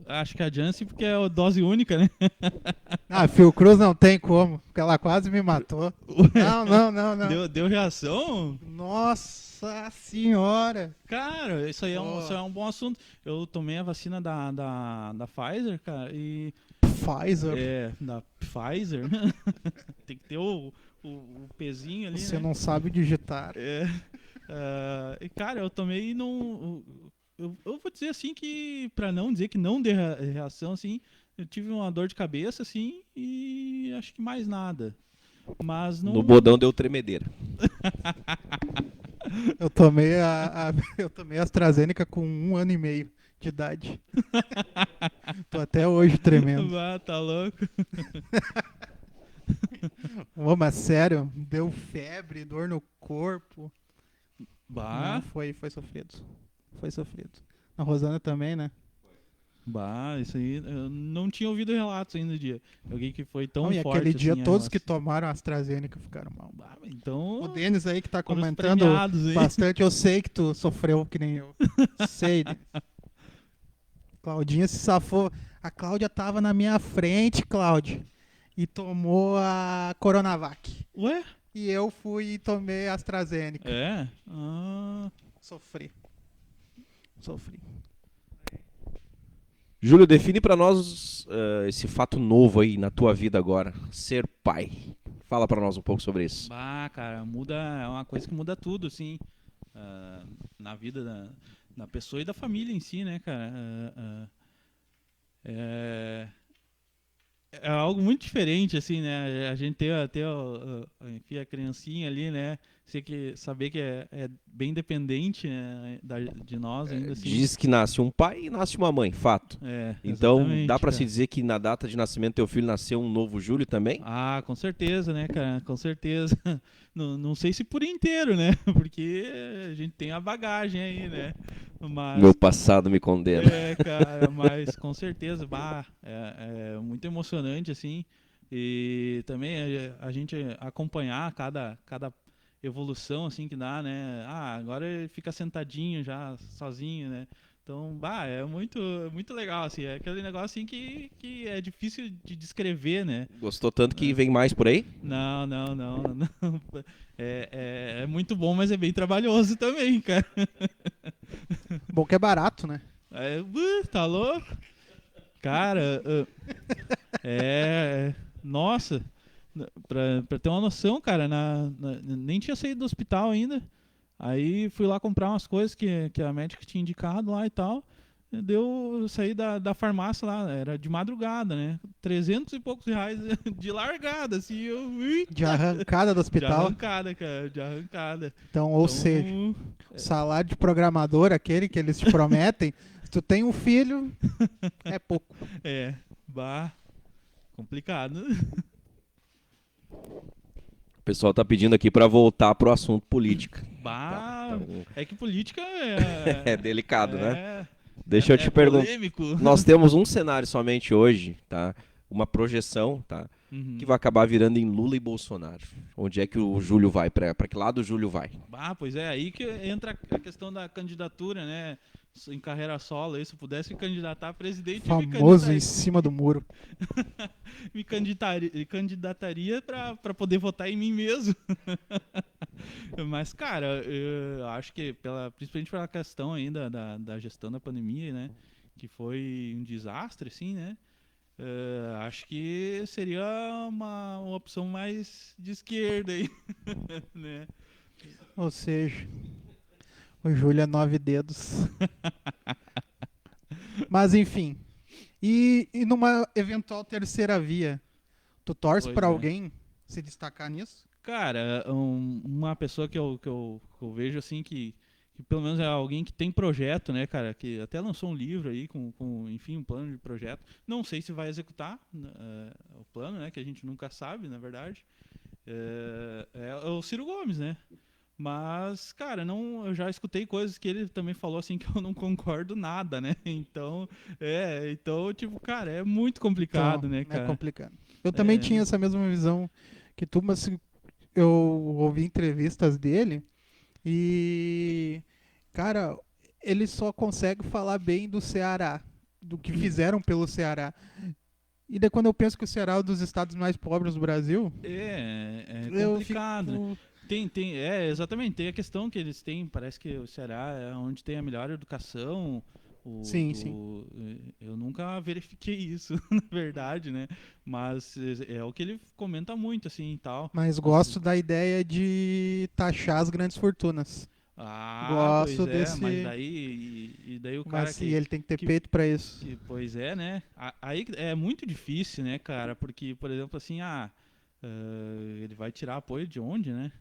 Acho que a Janssen porque é a dose única, né? Ah, Fiocruz não tem como, porque ela quase me matou. Não. Deu reação? Nossa senhora. Cara, isso aí Oh. isso é um bom assunto. Eu tomei a vacina da Pfizer, cara, e... Pfizer. Da Pfizer. Tem que ter o pezinho ali, Você né? não sabe digitar. E, cara, eu tomei e não... Eu vou dizer assim que, pra não dizer que não deu reação, assim, eu tive uma dor de cabeça, assim, e acho que mais nada. Mas não... No bodão deu tremedeira. Eu tomei eu tomei a AstraZeneca com 1 ano e meio de idade. Tô até hoje tremendo. Ah, tá louco. Ô, mas sério, deu febre, dor no corpo. Bah, Não, foi sofrido. Foi sofrido. A Rosana também, né? isso aí, eu não tinha ouvido relatos ainda de alguém que foi tão Não, e forte aquele dia assim, a todos que relação. tomaram a AstraZeneca ficaram mal. Então, O Denis aí que tá foram os comentando premiados aí. bastante, eu sei que tu sofreu que nem eu. Sei. Claudinha se safou. A Cláudia tava na minha frente, Cláudia, e tomou a Coronavac. Ué? E eu fui e tomei a AstraZeneca. É? Ah, Sofri. Júlio, define pra nós esse fato novo aí na tua vida agora, ser pai. Fala pra nós um pouco sobre isso. cara, é uma coisa que muda tudo, assim, na vida da pessoa e da família em si, né, cara? É algo muito diferente, assim, né? A gente enfim, a criancinha ali, né? Saber que é bem dependente, né, de nós ainda, assim. Diz que nasce um pai e nasce uma mãe, fato. Então, Exatamente, dá pra cara. se dizer que na data de nascimento do teu filho nasceu um novo Júlio também? Ah, com certeza, né, cara? Com certeza. Não sei se por inteiro, né? Porque a gente tem a bagagem aí, né? Mas, Meu passado me condena. cara, mas com certeza, é muito emocionante, assim. E também a gente acompanhar cada evolução, assim, que dá, né? Agora ele fica sentadinho já, sozinho, né? Então, é muito legal, assim. É aquele negócio, assim, que é difícil de descrever, né? Gostou tanto que vem mais por aí? Não. É muito bom, mas é bem trabalhoso também, cara. Bom que é barato, né? Tá louco? Cara, nossa, pra ter uma noção, cara, nem tinha saído do hospital ainda. Aí fui lá comprar umas coisas que a médica tinha indicado lá e tal. Eu saí da farmácia lá, era de madrugada, né? 300 e poucos reais de largada, assim. De arrancada do De hospital. arrancada, cara, de arrancada. Então, ou seja, o salário de programador, aquele que eles te prometem, se tu tem um filho, é pouco. Complicado. O pessoal tá pedindo aqui pra voltar pro assunto política. É que política É delicado, né? Deixa eu te perguntar. Polêmico. Nós temos um cenário somente hoje, tá? Uma projeção, tá? Uhum. Que vai acabar virando em Lula e Bolsonaro. Onde é que o Júlio vai? Pra que lado o Júlio vai? Pois é, aí que entra a questão da candidatura, né? Em carreira solo, aí, se eu pudesse me candidatar a presidente, Famoso em cima do muro. me candidataria pra poder votar em mim mesmo. Mas, cara, eu acho que, principalmente pela questão ainda da gestão da pandemia, né? Que foi um desastre, assim, né? Acho que seria uma opção mais de esquerda aí, né? Ou seja, o Júlio é 9 dedos. Mas enfim. E numa eventual terceira via, tu torce Pois pra é. alguém se destacar nisso? Cara, uma pessoa que eu vejo assim que pelo menos é alguém que tem projeto, né, cara, que até lançou um livro aí com enfim, um plano de projeto. Não sei se vai executar o plano, né, que a gente nunca sabe, na verdade. É o Ciro Gomes, né? Mas, cara, não, eu já escutei coisas que ele também falou assim que eu não concordo nada, né? Então, tipo, cara, é muito complicado, Então, né, é cara? complicado. Eu também É, tinha essa mesma visão que tu, mas eu ouvi entrevistas dele e, cara, ele só consegue falar bem do Ceará, do que fizeram pelo Ceará. E daí quando eu penso que o Ceará é um dos estados mais pobres do Brasil, é eu complicado, né? fico. Exatamente, tem a questão que eles têm, parece que o Ceará é onde tem a melhor educação, Sim, sim. eu nunca verifiquei isso, na verdade, né? Mas é o que ele comenta muito, assim, e tal. Mas As- gosto da ideia de taxar as grandes fortunas. Pois Gosto é, mas desse. e daí o cara Mas e ele tem que ter que, peito pra isso. pois é, né? Aí é muito difícil, né, cara? Porque, por exemplo, assim, ele vai tirar apoio de onde, né?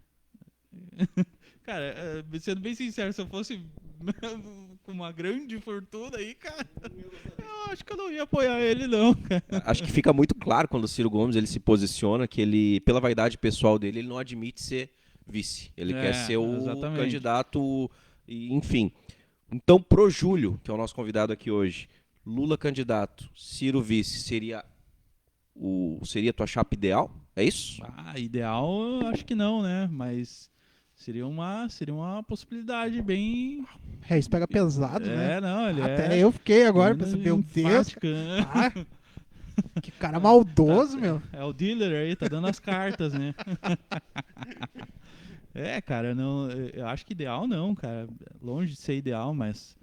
Cara, sendo bem sincero, se eu fosse com uma grande fortuna aí, cara, eu acho que eu não ia apoiar ele, não, cara. Acho que fica muito claro quando o Ciro Gomes ele se posiciona que ele, pela vaidade pessoal dele, ele não admite ser vice. Ele quer ser o Exatamente. candidato, enfim. Então, pro Júlio, que é o nosso convidado aqui hoje, Lula candidato, Ciro vice, seria a tua chapa ideal? É isso? Ideal, eu acho que não, né? Mas seria uma possibilidade bem. É, isso pega pesado, né? Não, ele Até é eu fiquei agora indo pensando, meu Deus, enfática, né? ah, que cara Tá, maldoso, meu. é o dealer aí, tá dando as cartas, né? Cara, não, eu acho que ideal não, cara. Longe de ser ideal, mas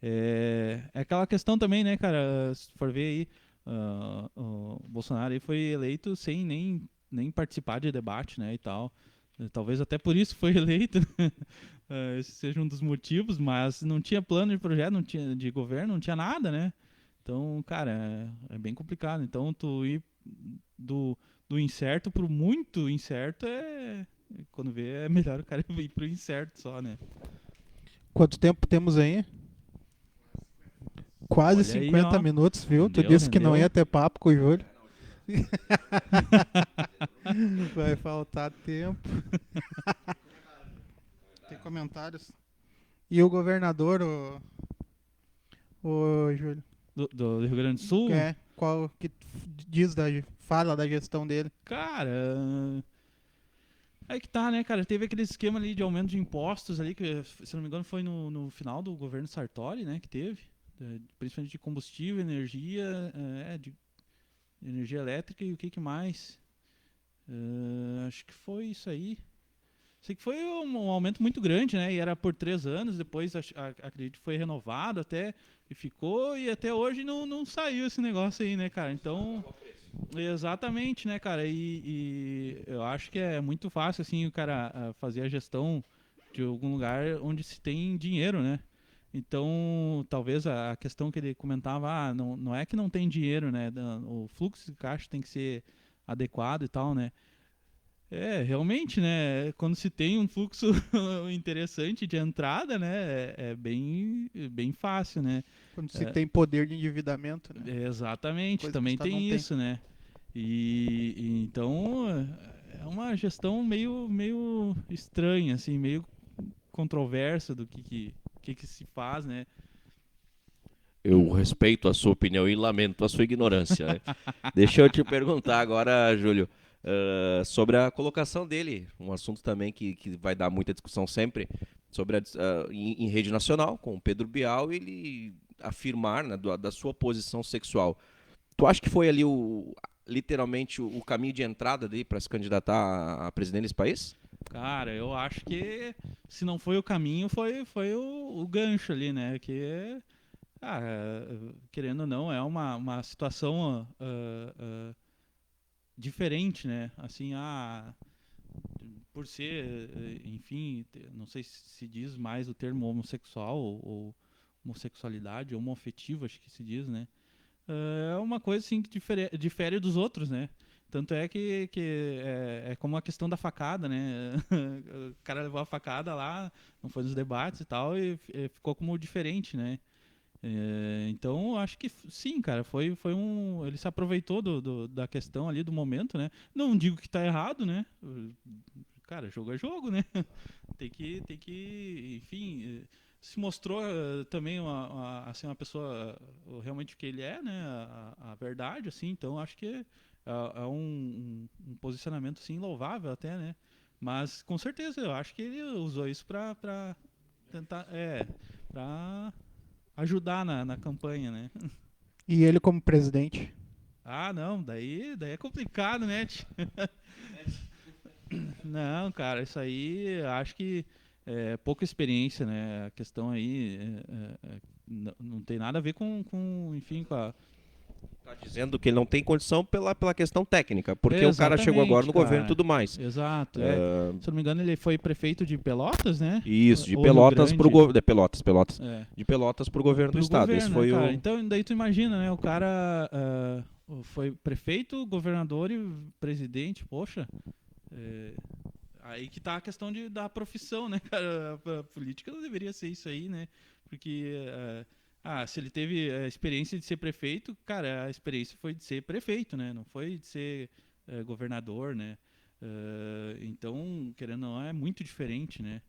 é aquela questão também, né, cara? Se for ver aí, o Bolsonaro aí foi eleito sem nem participar de debate, né, e tal. Talvez até por isso foi eleito, né? Esse seja um dos motivos, mas não tinha plano de projeto, não tinha de governo, não tinha nada, né? Então, cara, é bem complicado. Então, tu ir do, do incerto pro muito incerto quando vê, é melhor o cara ir pro incerto só, né? Quanto tempo temos aí? Quase Olha aí, 50 ó. minutos, viu? Tu Rendeu, disse que não rendeu. ia ter papo com o Júlio. Vai faltar tempo. Tem comentários? E o governador, o Júlio? Do Rio Grande do Sul, Qual que diz fala da gestão dele? cara. Aí que tá, né, cara? Teve aquele esquema ali de aumento de impostos ali, que, se não me engano, foi no final do governo Sartori, né, que teve. Principalmente de combustível, energia, de energia elétrica e o que mais? Acho que foi isso aí. Sei que foi um aumento muito grande, né? E era por 3 anos, depois acredito que foi renovado até, e ficou, e até hoje não saiu esse negócio aí, né, cara? Então, exatamente, né, cara? E eu acho que é muito fácil, assim, o cara fazer a gestão de algum lugar onde se tem dinheiro, né? Então, talvez a questão que ele comentava, não é que não tem dinheiro, né? O fluxo de caixa tem que ser adequado e tal, né? Realmente, né? Quando se tem um fluxo interessante de entrada, né? É bem fácil, né? Quando se É, tem poder de endividamento, né? exatamente, Coisa que o também Estado não tem tem. isso, né? E então é uma gestão meio estranha, assim, meio controversa do que se faz, né? Eu respeito a sua opinião e lamento a sua ignorância, né? Deixa eu te perguntar agora, Júlio, sobre a colocação dele, um assunto também que vai dar muita discussão sempre, sobre em rede nacional, com o Pedro Bial, ele afirmar, né, da sua posição sexual. Tu acha que foi ali literalmente o caminho de entrada dele para se candidatar a presidente desse país? Cara, eu acho que se não foi o caminho, foi o gancho ali, né? Ah, querendo ou não, é uma situação diferente, né? Assim, por ser, enfim, não sei se diz mais o termo homossexual ou homossexualidade, homoafetivo, acho que se diz, né? É uma coisa assim que difere dos outros, né? Tanto é que é como a questão da facada, né? O cara levou a facada lá, não foi nos debates e tal, e ficou como diferente, né? Então, acho que sim, cara, foi um. Ele se aproveitou da questão ali, do momento, né? Não digo que tá errado, né? cara, jogo é jogo, né? Tem que, enfim, se mostrou também assim, uma pessoa realmente o que ele é, né? A verdade, assim, então acho que é um posicionamento, assim, louvável até, né? Mas, com certeza, eu acho que ele usou isso pra tentar, pra ajudar na campanha, né? E ele como presidente? Ah, não, daí é complicado, né? Não, cara, isso aí acho que é pouca experiência, né? A questão aí não tem nada a ver enfim, com a... Tá dizendo que ele não tem condição pela questão técnica, porque o cara chegou agora Exatamente, no governo e cara. tudo mais. Exato, se eu não me engano ele foi prefeito de Pelotas, né? Isso, de Ou Rio Pelotas pro Grande. governo. Pelotas. É. De Pelotas pro governo do Pro estado. governo, Esse né, foi cara? o. Então, daí tu imagina, né? O cara foi prefeito, governador e presidente. Poxa, aí que tá a questão da profissão, né, cara? A política não deveria ser isso aí, né? Porque, se ele teve a experiência de ser prefeito, cara, a experiência foi de ser prefeito, né? Não foi de ser governador, né? Então, querendo ou não, é muito diferente, né?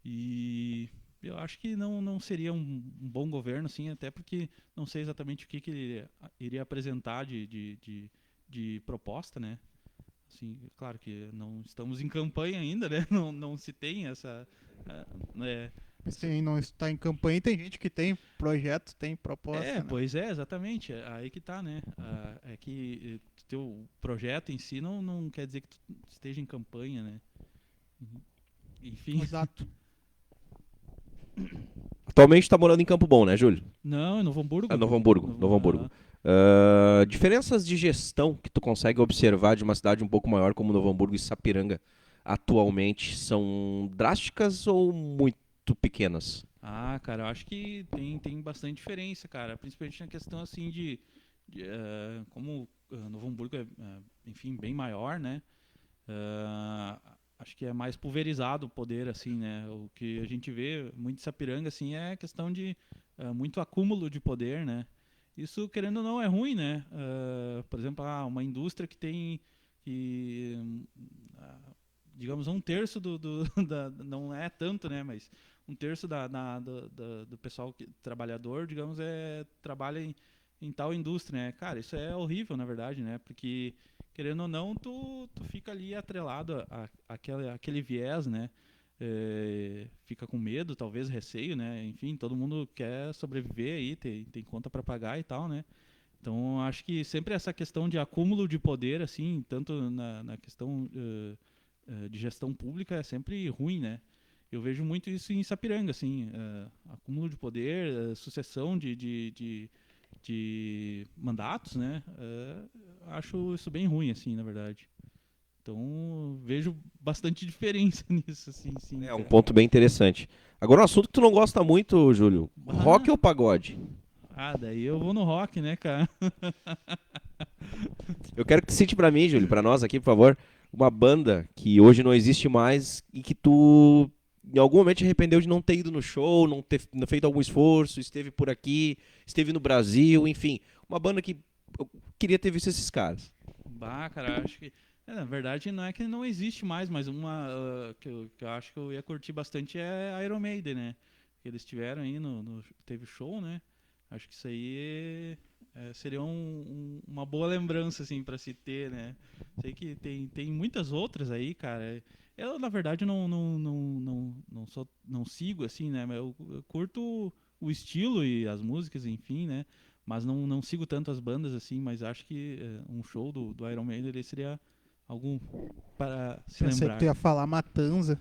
E eu acho que não seria um bom governo, assim, até porque não sei exatamente o que ele iria apresentar de proposta, né? Assim, claro que não estamos em campanha ainda, né? Não se tem essa... Se não está em campanha, tem gente que tem projeto, tem proposta. Né? Pois é, exatamente. Aí que tá, né? É que teu projeto em si não quer dizer que tu esteja em campanha, né? Enfim. Exato. Atualmente tá morando em Campo Bom, né, Júlio? Não, em Novo Hamburgo. Novo Hamburgo. Diferenças de gestão que tu consegue observar de uma cidade um pouco maior como Novo Hamburgo e Sapiranga atualmente são drásticas ou muito pequenas? Cara, eu acho que tem bastante diferença, cara. Principalmente na questão, assim, como Novo Hamburgo enfim, bem maior, né? Acho que é mais pulverizado o poder, assim, né? O que a gente vê muito em Sapiranga, assim, é a questão de muito acúmulo de poder, né? Isso, querendo ou não, é ruim, né? Por exemplo, uma indústria que tem, digamos, um terço não é tanto, né? Mas um terço do pessoal trabalhador, digamos, trabalha em tal indústria, né? Cara, isso é horrível, na verdade, né? Porque, querendo ou não, tu fica ali atrelado àquele viés, né? Fica com medo, talvez receio, né? Enfim, todo mundo quer sobreviver aí, tem conta para pagar e tal, né? Então, acho que sempre essa questão de acúmulo de poder, assim, tanto na questão de gestão pública, é sempre ruim, né? Eu vejo muito isso em Sapiranga, assim, acúmulo de poder, sucessão de mandatos, né? Acho isso bem ruim, assim, na verdade. Então, vejo bastante diferença nisso, assim, sim. É um ponto bem interessante. Agora, um assunto que tu não gosta muito, Júlio, rock ou pagode? Daí eu vou no rock, né, cara? Eu quero que tu cite pra mim, Júlio, pra nós aqui, por favor, uma banda que hoje não existe mais e que tu em algum momento te arrependeu de não ter ido no show, não ter feito algum esforço, esteve por aqui, esteve no Brasil, enfim. Uma banda que eu queria ter visto esses caras. Cara, acho que... na verdade, não é que não existe mais, mas uma que eu acho que eu ia curtir bastante é Iron Maiden, né? Eles tiveram aí, teve show, né? Acho que isso aí seria uma boa lembrança, assim, pra se ter, né? Sei que tem muitas outras aí, cara. Eu, na verdade, não sigo, assim, né? Mas eu curto o estilo e as músicas, enfim, né? Mas não sigo tanto as bandas, assim, mas acho que um show do Iron Maiden ele seria algum para se Pensei lembrar. que tu ia falar Matanza.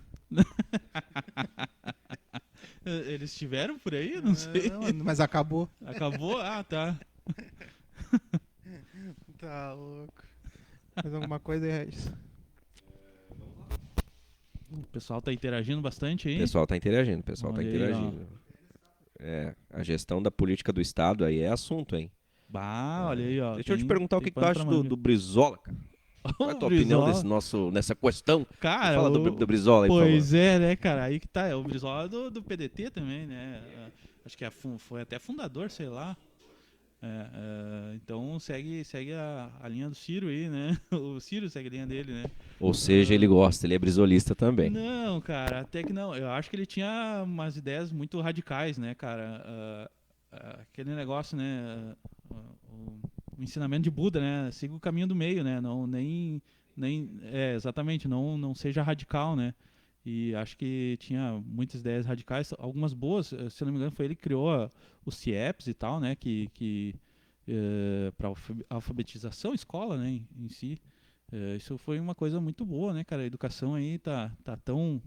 Eles estiveram por aí? Não sei. Mas acabou. Acabou? Tá. Tá louco. Mais alguma coisa aí, Regis? O pessoal tá interagindo bastante aí. O pessoal tá interagindo, Olha aí, a gestão da política do Estado aí é assunto, hein? Olha aí, ó. Deixa eu te perguntar o que tu acha do Brizola, cara. Qual é a tua Brizola? opinião nessa questão? Cara, fala do Brizola aí, por favor. Pois é, né, cara? Aí que tá. É o Brizola do PDT também, né? Acho que foi até fundador, sei lá. Então segue a linha do Ciro aí, né? O Ciro segue a linha dele, né? Ou seja, ele gosta, ele é brisolista também. Não, cara, até que não. Eu acho que ele tinha umas ideias muito radicais, né, cara? Aquele negócio, né? O ensinamento de Buda, né? Siga o caminho do meio, né? Não, exatamente, não seja radical, né? E acho que tinha muitas ideias radicais, algumas boas. Se eu não me engano, foi ele que criou os CIEPs e tal, né? Para alfabetização, escola, né? Em si. Isso foi uma coisa muito boa, né, cara? A educação aí tá tão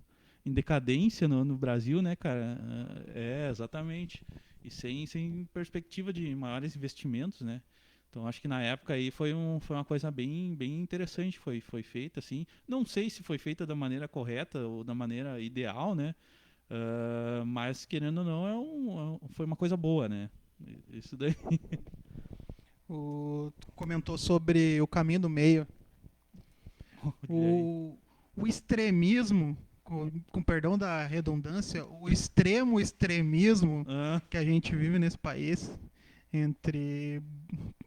em decadência no Brasil, né, cara? Exatamente. E sem perspectiva de maiores investimentos, né? Então acho que na época aí foi uma coisa bem interessante, foi feita assim. Não sei se foi feita da maneira correta ou da maneira ideal, né? Mas querendo ou não, foi uma coisa boa, né? Isso daí. Tu comentou sobre o caminho do meio. O extremismo, com perdão da redundância, o extremo extremismo que a gente vive nesse país, entre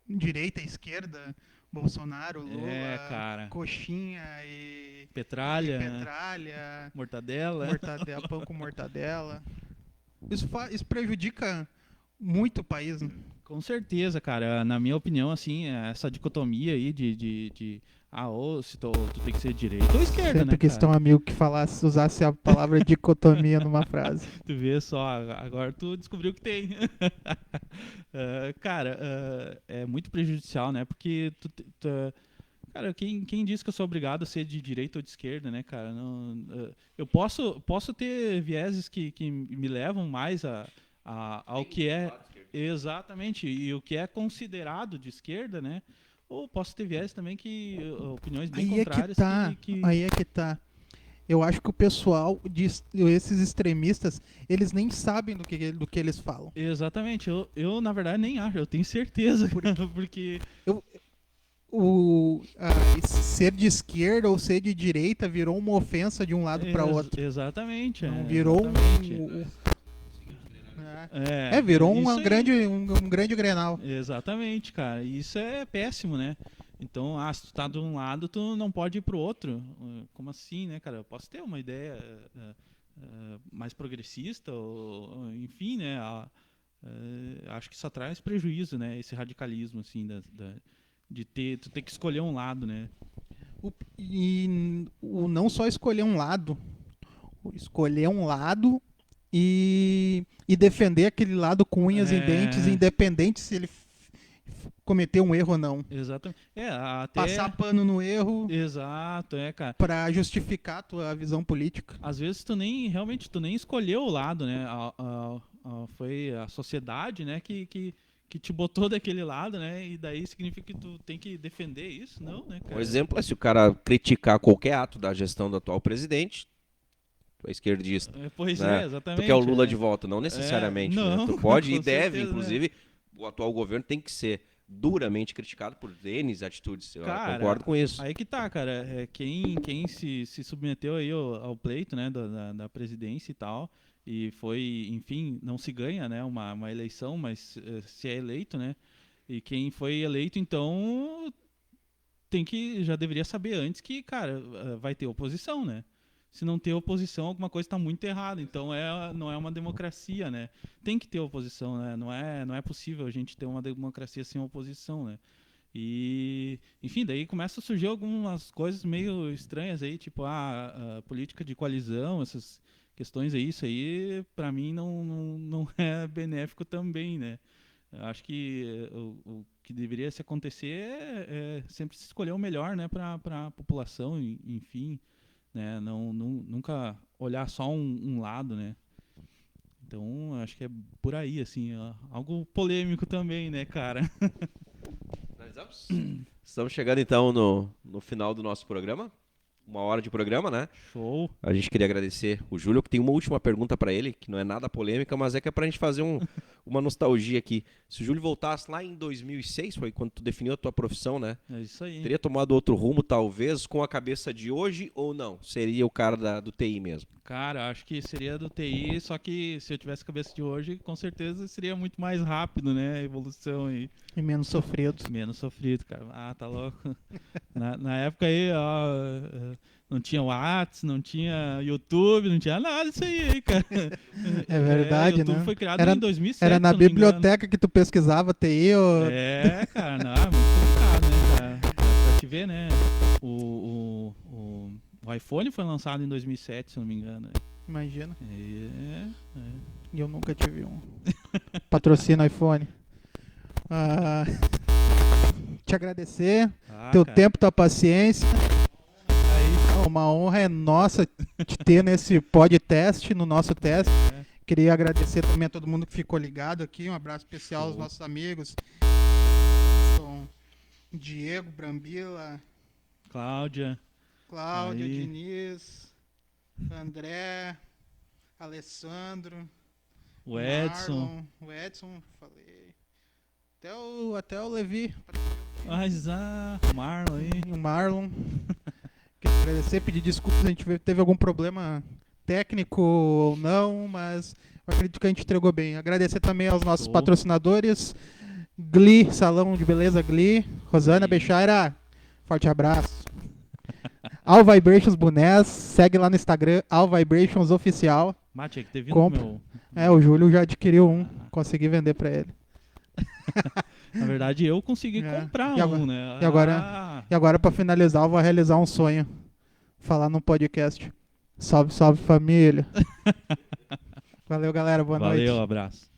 direita e esquerda, Bolsonaro, Lula, cara. coxinha e petralha, mortadela, pão com mortadela. Isso prejudica muito o país, né? Com certeza, cara. Na minha opinião, assim, essa dicotomia aí ou se tu tem que ser direita ou esquerda, Sempre né, que estão amigo que usasse a palavra dicotomia numa frase. Tu vê só, agora tu descobriu que tem. Cara, é muito prejudicial, né? Porque cara, quem diz que eu sou obrigado a ser de direita ou de esquerda, né, cara? Eu posso ter vieses que me levam mais ao que é exatamente e o que é considerado de esquerda, né? Ou posso ter viés também opiniões bem contrárias. Aí é que tá. Eu acho que o pessoal, esses extremistas, eles nem sabem do que eles falam. Exatamente. Eu na verdade, nem acho. Eu tenho certeza. Porque... ser de esquerda ou ser de direita virou uma ofensa de um lado para outro. Exatamente. Não virou virou um grande Grenal. Exatamente, cara. E isso é péssimo, né? Então, se tu tá de um lado, tu não pode ir pro outro. Como assim, né, cara? Eu posso ter uma ideia mais progressista, ou enfim, né? Acho que isso traz prejuízo, né? Esse radicalismo, assim, tu ter que escolher um lado, né? Não só escolher um lado e defender aquele lado com unhas e dentes, independente se ele cometeu um erro ou não. Exatamente. Passar pano no erro. Exato, cara. Pra justificar a tua visão política. Às vezes tu nem escolheu o lado, né? Foi a sociedade, né, que te botou daquele lado, né? E daí significa que tu tem que defender isso? Não, né, cara? Um exemplo é se o cara criticar qualquer ato da gestão do atual presidente, tu é esquerdista. Pois né? exatamente. Tu quer o Lula de volta, não necessariamente. Não, né? Tu pode e certeza, deve, inclusive, o atual governo tem que ser duramente criticado por N atitudes. Eu concordo com isso. Aí que tá, cara. Quem se submeteu aí ao pleito, né, da presidência e tal, e foi, enfim, não se ganha, né, uma eleição, mas se é eleito, né, e quem foi eleito, então, já deveria saber antes que, cara, vai ter oposição, né. Se não ter oposição, alguma coisa está muito errada. Então não é uma democracia, né? Tem que ter oposição, né? Não é possível a gente ter uma democracia sem oposição, né? E, enfim, daí começa a surgir algumas coisas meio estranhas aí, tipo a política de coalizão, essas questões aí. Isso aí, para mim, não é benéfico também, né? Eu acho que o que deveria se acontecer é sempre se escolher o melhor, né, para a população, enfim. Né? Nunca olhar só um lado, né? Então, acho que é por aí, assim, algo polêmico também, né, cara? Estamos chegando, então, no final do nosso programa. 1 hora de programa, né? Show! A gente queria agradecer o Júlio, que tem uma última pergunta para ele, que não é nada polêmica, mas é que é pra gente fazer uma nostalgia aqui. Se o Júlio voltasse lá em 2006, foi quando tu definiu a tua profissão, né? É isso aí. Teria tomado outro rumo, talvez, com a cabeça de hoje ou não? Seria o cara do TI mesmo? Cara, acho que seria do TI, só que se eu tivesse cabeça de hoje, com certeza seria muito mais rápido, né? A evolução e E menos sofrido. menos sofrido, cara. Ah, tá louco. Na época aí, ó, não tinha WhatsApp, não tinha YouTube, não tinha nada disso aí, cara. É verdade, YouTube né? foi criado Era- em 2007, Era na se eu não me engano. biblioteca que tu pesquisava TI ou... É, cara, não, muito complicado, né, cara? Pra te ver, né? O iPhone foi lançado em 2007, se eu não me engano. Imagina. É. E eu nunca tive um. Patrocina iPhone. Ah, te agradecer. Ah, Teu cara, tempo, tua paciência. aí, Uma honra é nossa te ter nesse podcast, no nosso teste. É. Queria agradecer também a todo mundo que ficou ligado aqui. Um abraço especial aos Show. nossos amigos. São Diego, Brambila, Cláudia, Cláudia, Aí. Diniz, André, Alessandro, o Edson. Marlon, o Edson, falei. Até o Levi Mas, o Marlon aí. e o Marlon. Queria agradecer, pedir desculpas, a gente teve algum problema técnico ou não, mas eu acredito que a gente entregou bem. Agradecer também aos nossos Show. patrocinadores, Gli, Salão de Beleza Gli, Rosana Sim. Beixaira, forte abraço. All Vibrations Bonés, segue lá no Instagram, All Vibrations Oficial. Mate, que teve no Compra. meu. O Júlio já adquiriu um, consegui vender pra ele. Na verdade, eu consegui É. comprar E agora- um, né? e agora pra finalizar, eu vou realizar um sonho. Falar num podcast. Salve, salve família. Valeu, galera. Boa noite. Valeu, abraço.